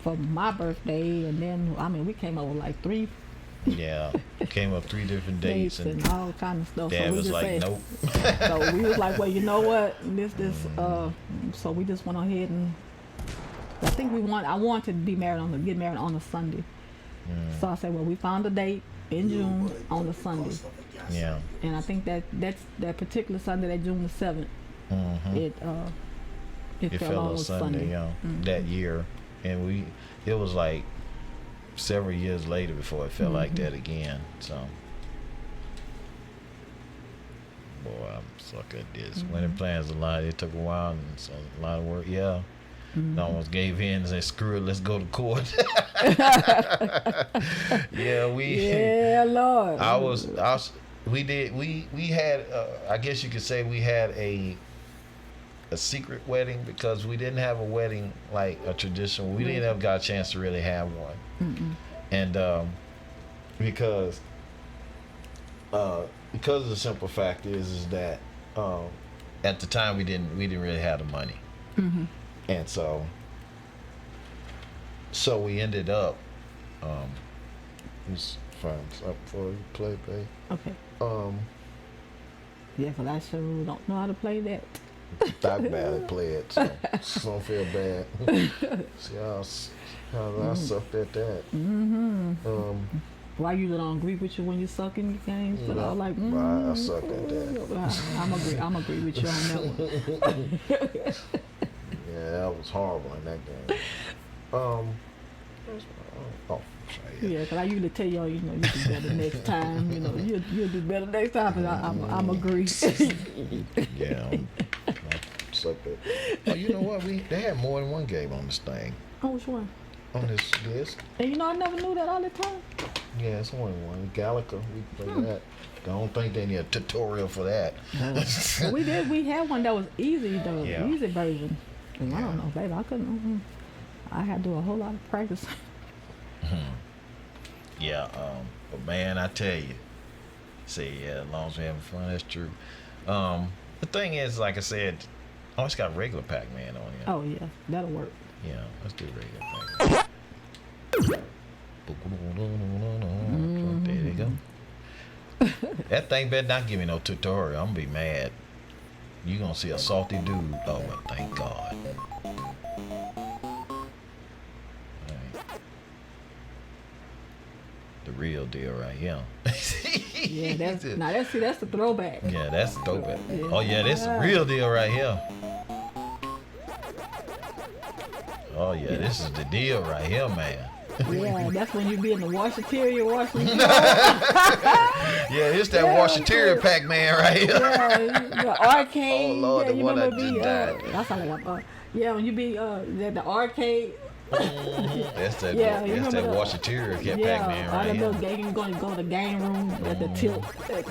for my birthday, and then I mean we came up with like 3 Yeah, came up 3 different dates, and all kind of stuff. Dad so we was just like, said, nope. So we was like, well, you know what, so we just went ahead and I think I wanted to get married on a Sunday. So I said, well, we found a date in June on a Sunday. Yeah. And I think that's that particular Sunday, that June the 7th, it fell on a Sunday. Yeah, that year, and it was like several years later before it felt like that again. So, boy, I'm suck at this. Winning plans a lot. It took a while and it's a lot of work. Yeah. I almost gave in and said, screw it, let's go to court. Yeah, Yeah, Lord. We had, I guess you could say we had a secret wedding, because we didn't have a wedding like a traditional. We didn't ever got a chance to really have one. And because the simple fact is that at the time we didn't really have the money. And so we ended up who's friends up for you play, babe. Okay. Yeah, because I sure don't know how to play that. I barely play it, so don't feel bad. See how I sucked at that. Why you don't agree with you when you suck in your games? But I was like, I suck at that. I'm agree with you on that one. Yeah, that was horrible in that game. Oh, sorry. Yeah, because I usually tell y'all, you do better next time. You'll do better next time. But I'm agree. Yeah, I sucked at. Oh, you know what? They had more than one game on this thing. Oh, which one? On this disc. And I never knew that all the time. Yeah, it's only one. Galaga, we play that. I don't think they need a tutorial for that. Well, we had one that was easy, the Yeah. easy version. And I don't know, baby, I couldn't. I had to do a whole lot of practice. Yeah, but man, I tell you, as long as we're having fun, that's true. The thing is, like I said, it's got regular Pac-Man on here. Oh yeah, that'll work. Yeah, let's do regular Pac-Man. There you go. That thing better not give me no tutorial. I'm gonna be mad. You gonna see a salty dude. Oh, well, thank God. The real deal right here. Yeah, that's the throwback. Yeah, that's the throwback. Yeah. Oh yeah, that's the real deal right here. Oh yeah, this is the deal right here, man. Yeah, that's when you be in the washateria washing. Yeah, it's that washateria Pac-Man right here. Yeah, the arcade. Oh Lord, yeah, the you one remember I just died. That's how yeah, when you be at the arcade. That's that. Yeah, you that's that remember washateria Pac-Man all right the here. little game going to go to the game room at the tilt. Yeah,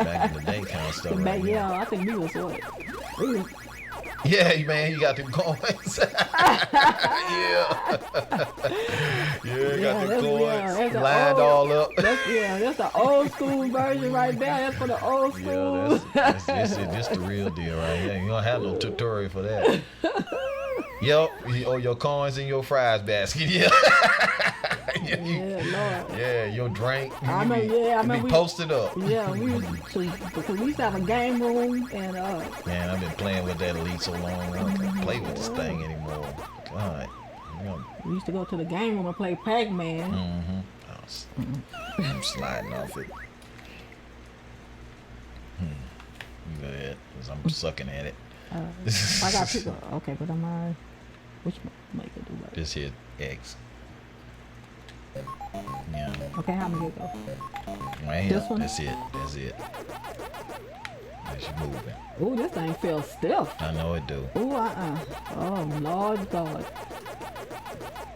back in the day kind of stuff. Right here. Yeah, I think we was what? We was, Yeah, man, you got them coins. Yeah. Yeah, you got them coins lined all up. That's the old school version right there. That's for the old school. Yeah, this the real deal right here. You don't have no tutorial for that. Yep, your coins in your fries basket. Yeah. Lord. Yeah, your drink. I mean, be posted up. Yeah, because we used to have a game room and Man, I've been playing with that Elite so long. I don't play with this thing anymore. God. we used to go to the game room and play Pac-Man. I'm sliding off it. You go ahead, because I'm sucking at it. I got people. Okay, but which make it do right? Just hit X. Yeah. Okay, how many go? Right here. This one? That's it. As you moving. Ooh, this thing feels stiff. I know it do. Ooh, oh, Lord God.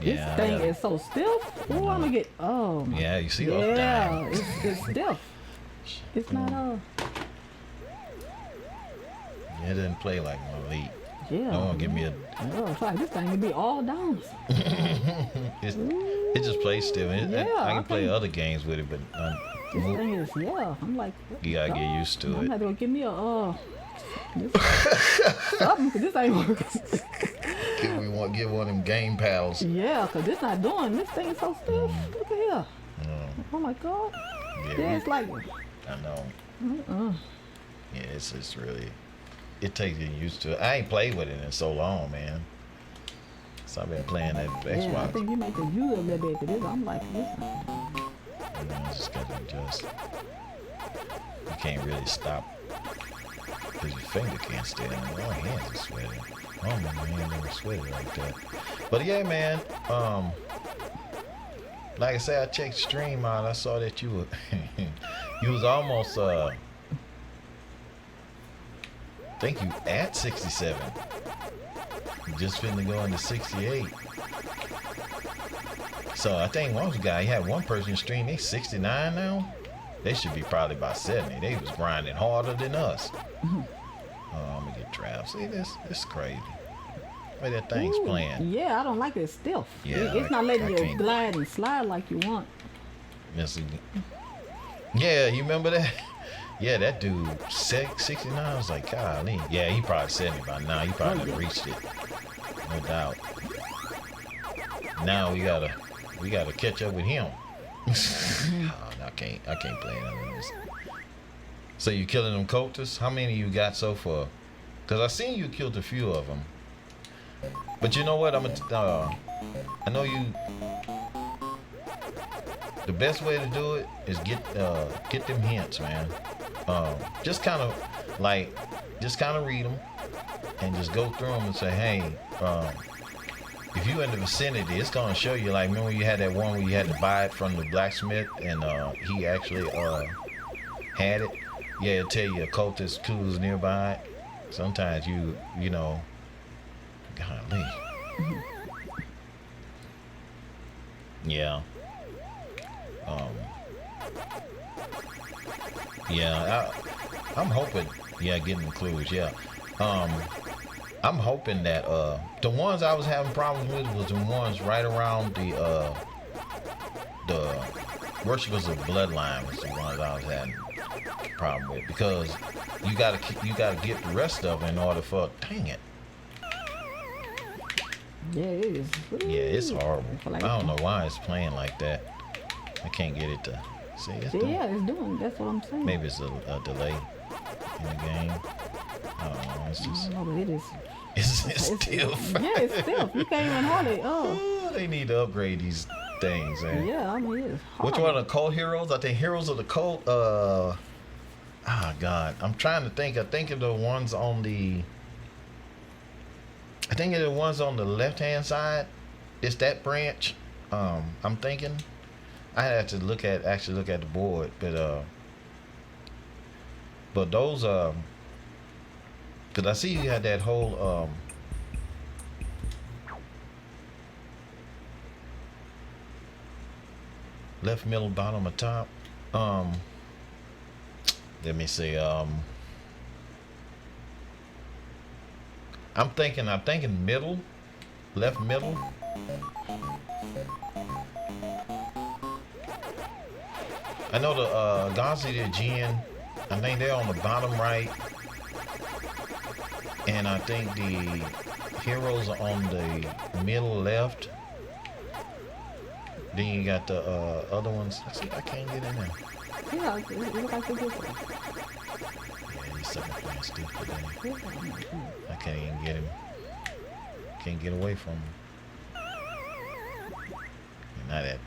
Yeah. This thing is so stiff. Ooh, I'm gonna get. Oh. Yeah, you see Yeah, down. it's stiff. It's not It didn't play like an Elite. Yeah. Don't give me a. Oh, it's like this thing can be all down. It's It just plays still. Yeah, I can play think other games with it, but this thing is, yeah. I'm like, you gotta get used to I'm it. not gonna give me a something, 'cause this ain't working. Give one of them game pals. Yeah, 'cause this not doing. This thing is so stiff. Look at here. Oh my God. Yeah, it's like. I know. Yeah, it's really. It takes you used to it. I ain't played with it in so long, man. So I've been playing that Xbox. Yeah, I think you make the use a little bit. 'Cause this, I'm like, this. I just gotta adjust. You can't really stop because your finger can't stay down. My hands are sweating. Oh my hand never sweated like that. But yeah, man. Like I said, I checked stream out. I saw that you were you was almost I think you at 67. You just finna go into 68. So I think one guy, he had one person stream, they 69 now. They should be probably about 70. They was grinding harder than us. Oh, I'm gonna get trapped. See this? This is crazy. The way that thing's playing. Yeah, I don't like it stiff. Yeah, It's not letting I you can't. glide and slide like you want. Yeah, you remember that? Yeah, that dude, 69, I was like, golly. Yeah, he probably 70 by now. He probably done reached it. No doubt. Now we gotta catch up with him. Oh, I can't play none of this. So you killing them cultists? How many you got so far? Cause I seen you killed a few of them. But you know what? I know you. The best way to do it is get them hints, man. Just kind of read them and just go through them and say, hey, if you in the vicinity, it's gonna show you. Like, remember you had that one where you had to buy it from the blacksmith, and he actually had it. Yeah, it'll tell you a cultist who's nearby. Sometimes you know, golly. Yeah. Yeah, I'm hoping. Yeah, getting clues. Yeah. I'm hoping that the ones I was having problems with was the ones right around the worshippers of bloodline was the ones I was having problem with, because you gotta get the rest of it in order for. Dang it. Yeah, it is. Yeah, it's horrible. Like, I don't know why it's playing like that. I can't get it to see. It's doing. Yeah, it's doing. That's what I'm saying. Maybe it's a delay in the game. I don't know. It's just. No, but it is. It's still. Yeah, it's still. You can't even hardly. Oh, they need to upgrade these things, man. Yeah, I mean, it's hard. Which one are the cult heroes? I think heroes of the cult. God, I'm trying to think. I think of the ones on the. I think of the ones on the left-hand side. It's that branch. I'm thinking. I had to actually look at the board, but those because I see you had that whole left, middle, bottom, or top. Let me see. I'm thinking middle, left, middle. I know the Gazi, the Jin, I think they're on the bottom right, and I think the heroes are on the middle left. Then you got the other ones. Let's see if I can't get in there. Yeah, it looks like it's different. Yeah, he's something playing stupid today. I can't even get him. Can't get away from him. Not that.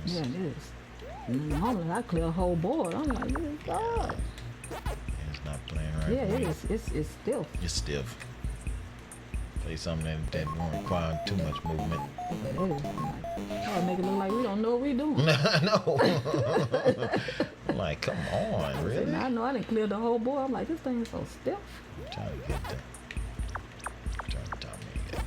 Yeah, it is. Normally I clear a whole board. I'm like, oh God. It's not playing right. Yeah, it is. It's still. It's stiff. Play something that won't require too much movement. It is. I'm like, oh, make it look like we don't know what we're doing. No. I'm like, come on, really? I know I didn't clear the whole board. I'm like, this thing is so stiff. I'm trying to get the. Trying to tell me that.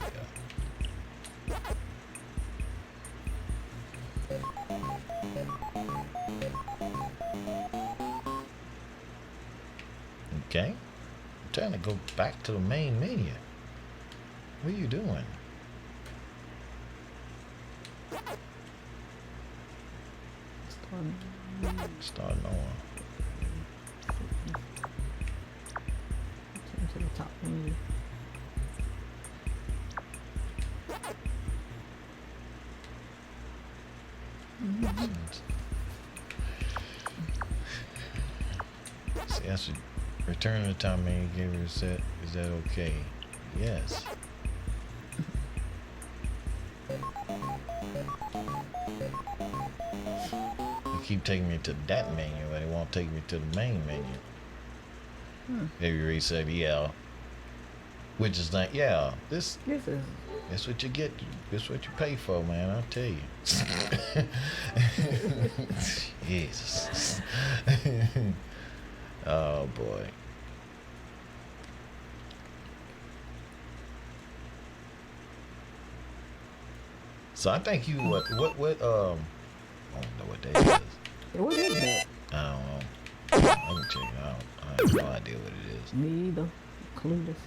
Okay. I'm trying to go back to the main menu. What are you doing? Starting on. To the top menu. See, I should return the time menu gave her a set. Is that okay? Yes. They keep taking me to that menu, but it won't take me to the main menu. Maybe reset, yeah. Which is like, yeah, this This is that's what you get. That's what you pay for, man. I'll tell you. Jesus. Oh boy. So I think you what I don't know what that is. what is that? I don't know. Let me check it out. I have no idea what it is. Me either. Clueless.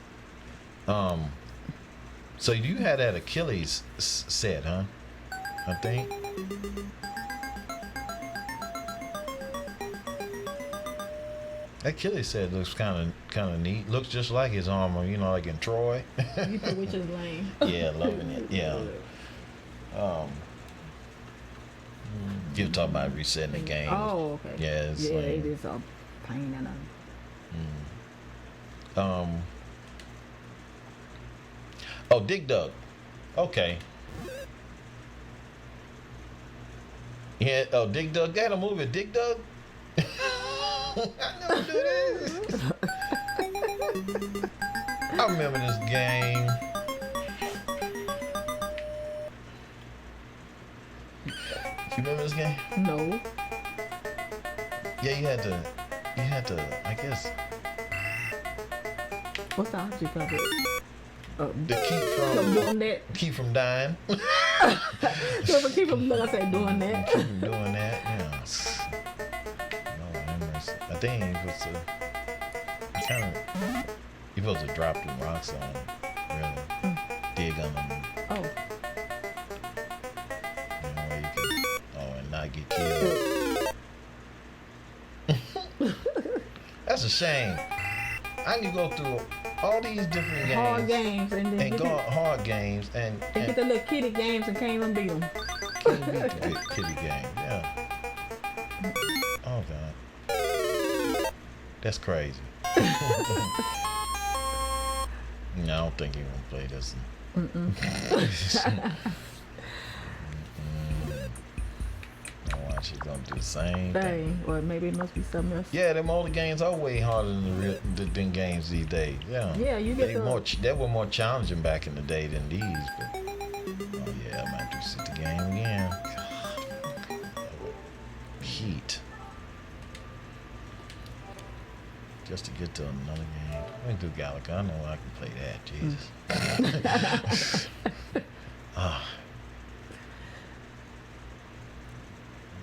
So you had that Achilles set, huh? I think. That Achilles set looks kind of neat. Looks just like his armor, you know, like in Troy. You think which is lame? Yeah, loving it. Yeah. You were talking about resetting the game. Oh, okay. Yeah, it's yeah, lame. it is a pain in the. Oh, Dig Dug. Okay. Yeah. Oh, Dig Dug. They had a movie, Dig Dug. I never knew this. I remember this game. You remember this game? No. Yeah, you had to, I guess, What's the object of it? to Doing that. keep from dying. So keep from look, I say doing that. Keep from doing that. Yeah. No, I think it was kind of you're supposed to drop them rocks on them, really. Dig on them. Oh. You know, where you can, and not get killed. That's a shame. I need to go through all these different games. Hard games and then Go hard games and get the little kitty games and can't even beat them. can't beat the big kitty game. Yeah. Oh God. That's crazy. No, I don't think he gonna play this. Watch, he's gonna do the same thing. Dang. Or maybe it must be something else. Yeah, them older games are way harder than games these days. Yeah. Yeah, you get they were more challenging back in the day than these. But oh yeah, I might have to sit the game again. God. Heat. Just to get to another game. I can do Galaga. I know I can play that. Jesus.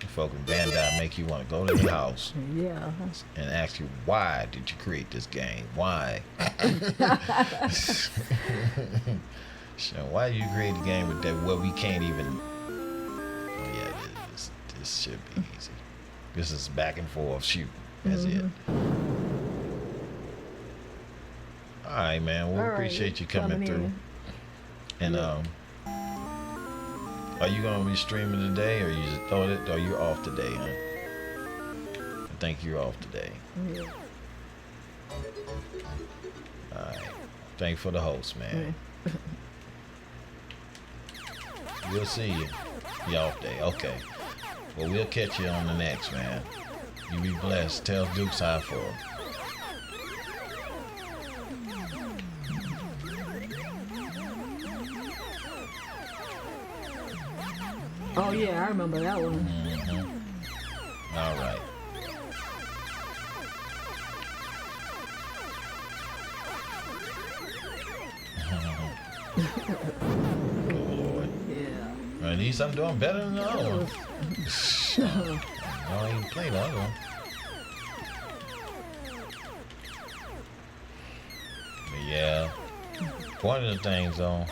Folk in Bandai make you want to go to the house Yeah. and ask you, why did you create this game? Why? So why did you create a game with that? Well, we can't even. Oh yeah, this should be easy. This is back and forth shoot. That's it. All right, man. We All right, appreciate you coming through. in. And are you gonna be streaming today, or you just thought it? Or you off today, huh? I think you're off today. Yeah. All right. Thank you for the host, man. We'll see you. You off day. Okay. Well, we'll catch you on the next, man. You be blessed. Tell Dukes hi for him. Oh yeah, I remember that one. All right. Lord. Yeah. At least I'm doing better than the other one. I don't even play the other one. But yeah. One of the things though,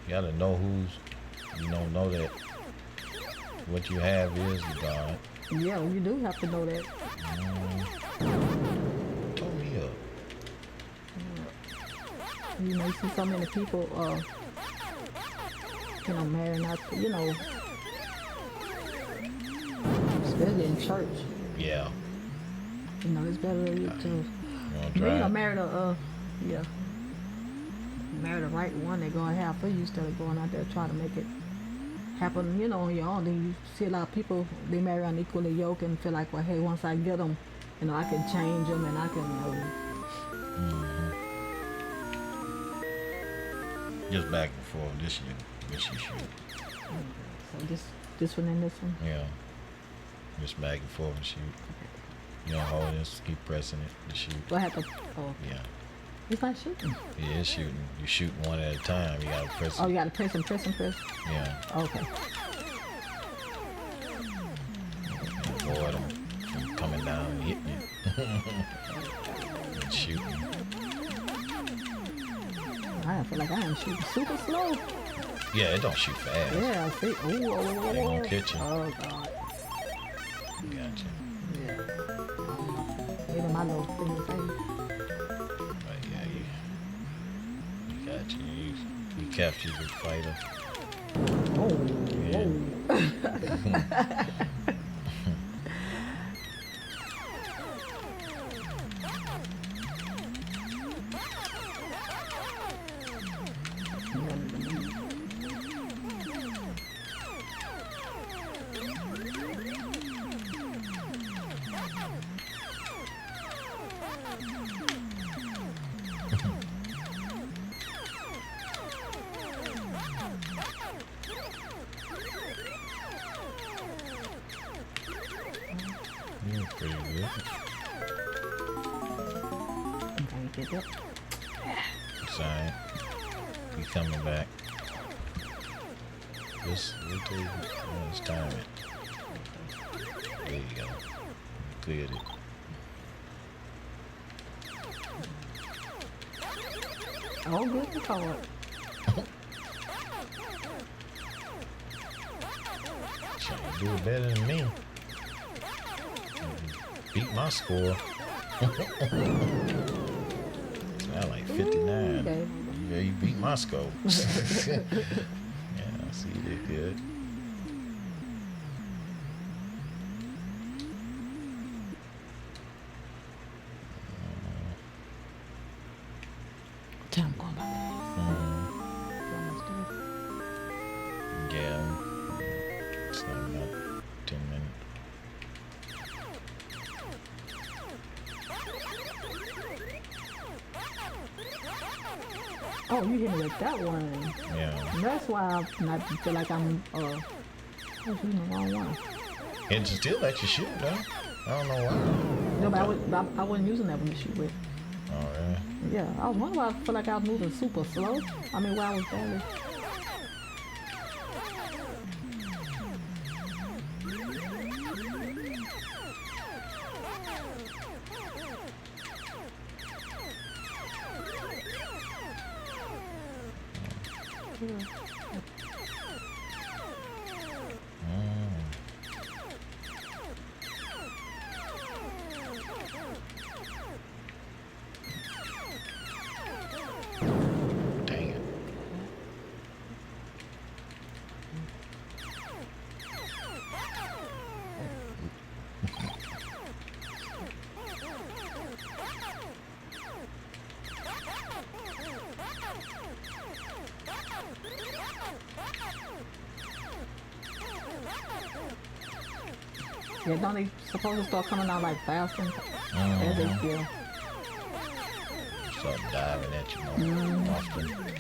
you got to know who's, know that what you have is your God. Yeah, you do have to know that. Told me up. You know, you see so many people, marrying out, especially in church. Yeah. You know, it's better to, You wanna you drive? marry the right one they're gonna have for you instead of going out there trying to make it happen, on your own. Then you see a lot of people, they marry unequally yoked and feel like, well, hey, once I get them, I can change them and I can, Just back and forth. This you shoot. so this one and this one. Yeah. Just back and forth and shoot. You don't hold this, keep pressing it to shoot. What happened? Oh, Yeah. it's not shooting. Yeah, it's shooting. You shoot one at a time. You gotta press it. Oh, you gotta press and press and press. Yeah. Okay. Avoid them from coming down and hitting you. And shooting. I feel like I am shooting super slow. Yeah, it don't shoot fast. Yeah, I see. Ooh, oh, They gonna catch you. Oh, God. Gotcha. Yeah. Maybe my little thing is like, But yeah, you got you. You captured your fighter. oh, You're pretty good. I'm trying to get that. It's alright. You coming back. Just wait till it's time it. There you go. You cleared it. Oh, good record. Trying to do it better than me. Beat my score. I like 59. Okay. Yeah, you beat my score. Yeah, I see you did good. Time going by. Yeah. It's not about 10 minutes. Oh, you hit me with that one. Yeah. That's why I not feel like I'm shooting the wrong one. And to still let you shoot, though. I don't know why. No, but I wasn't using that one to shoot with. Oh, really? Yeah, I was wondering why I feel like I was moving super slow. I mean, why I was barely. Dang it. Yeah, don't they supposed to start coming out like faster? As they feel. Start diving at you more often.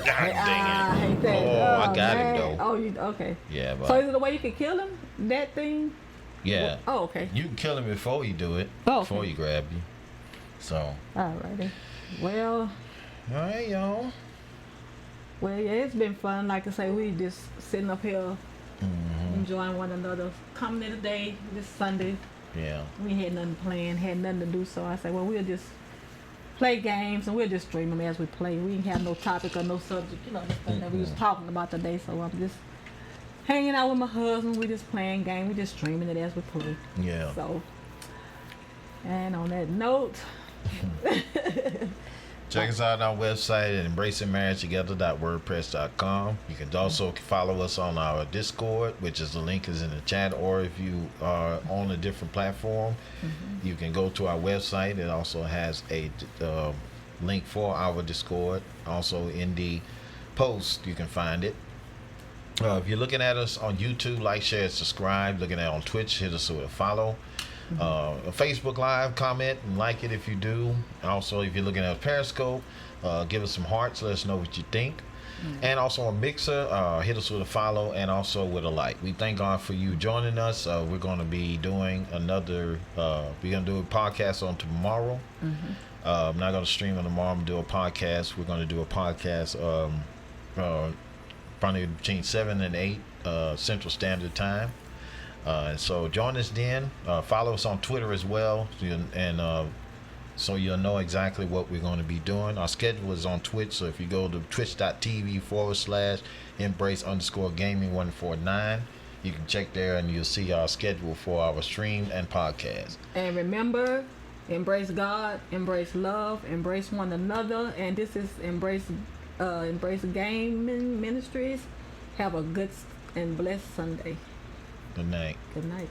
God I dang hate it. that. Oh, I got man. it though. Oh, you okay? Yeah, but So is it the way you can kill him? That thing? yeah. Oh, okay. You can kill him before you do it. Oh, Before okay. you grab you. So, Alrighty. Well, alright, y'all. yeah, it's been fun. Like I say, we just sitting up here enjoying one another. Coming in today, this Sunday, Yeah. We had nothing planned, had nothing to do. So I said, well, we'll just play games and we'll just stream them as we play. We didn't have no topic or no subject, you know, the stuff that we was talking about today. So I'm just hanging out with my husband. We just playing game. We just streaming it as we play. Yeah. So, and on that note, check us out on our website at embracingmarriagetogether.wordpress.com. You can also follow us on our Discord, which is the link is in the chat, or if you are on a different platform, you can go to our website. It also has a link for our Discord. Also in the post, you can find it. If you're looking at us on YouTube, like, share, subscribe. Looking at it on Twitch, hit us with a follow. Facebook Live, comment and like it if you do. Also, if you're looking at Periscope, give us some hearts. Let us know what you think. And also on Mixer, hit us with a follow and also with a like. We thank God for you joining us. We're going to be doing another. We're going to do a podcast on tomorrow. I'm not going to stream on tomorrow. I'm going to do a podcast. We're going to do a podcast probably between 7 and 8 Central Standard Time. And so join us then. Follow us on Twitter as well, so you'll know exactly what we're going to be doing. Our schedule is on Twitch, so if you go to twitch.tv/embrace_gaming149, you can check there and you'll see our schedule for our stream and podcast. and remember, embrace God, embrace love, embrace one another. And this is Embrace Gaming Ministries. Have a good and blessed Sunday. Good night. Good night.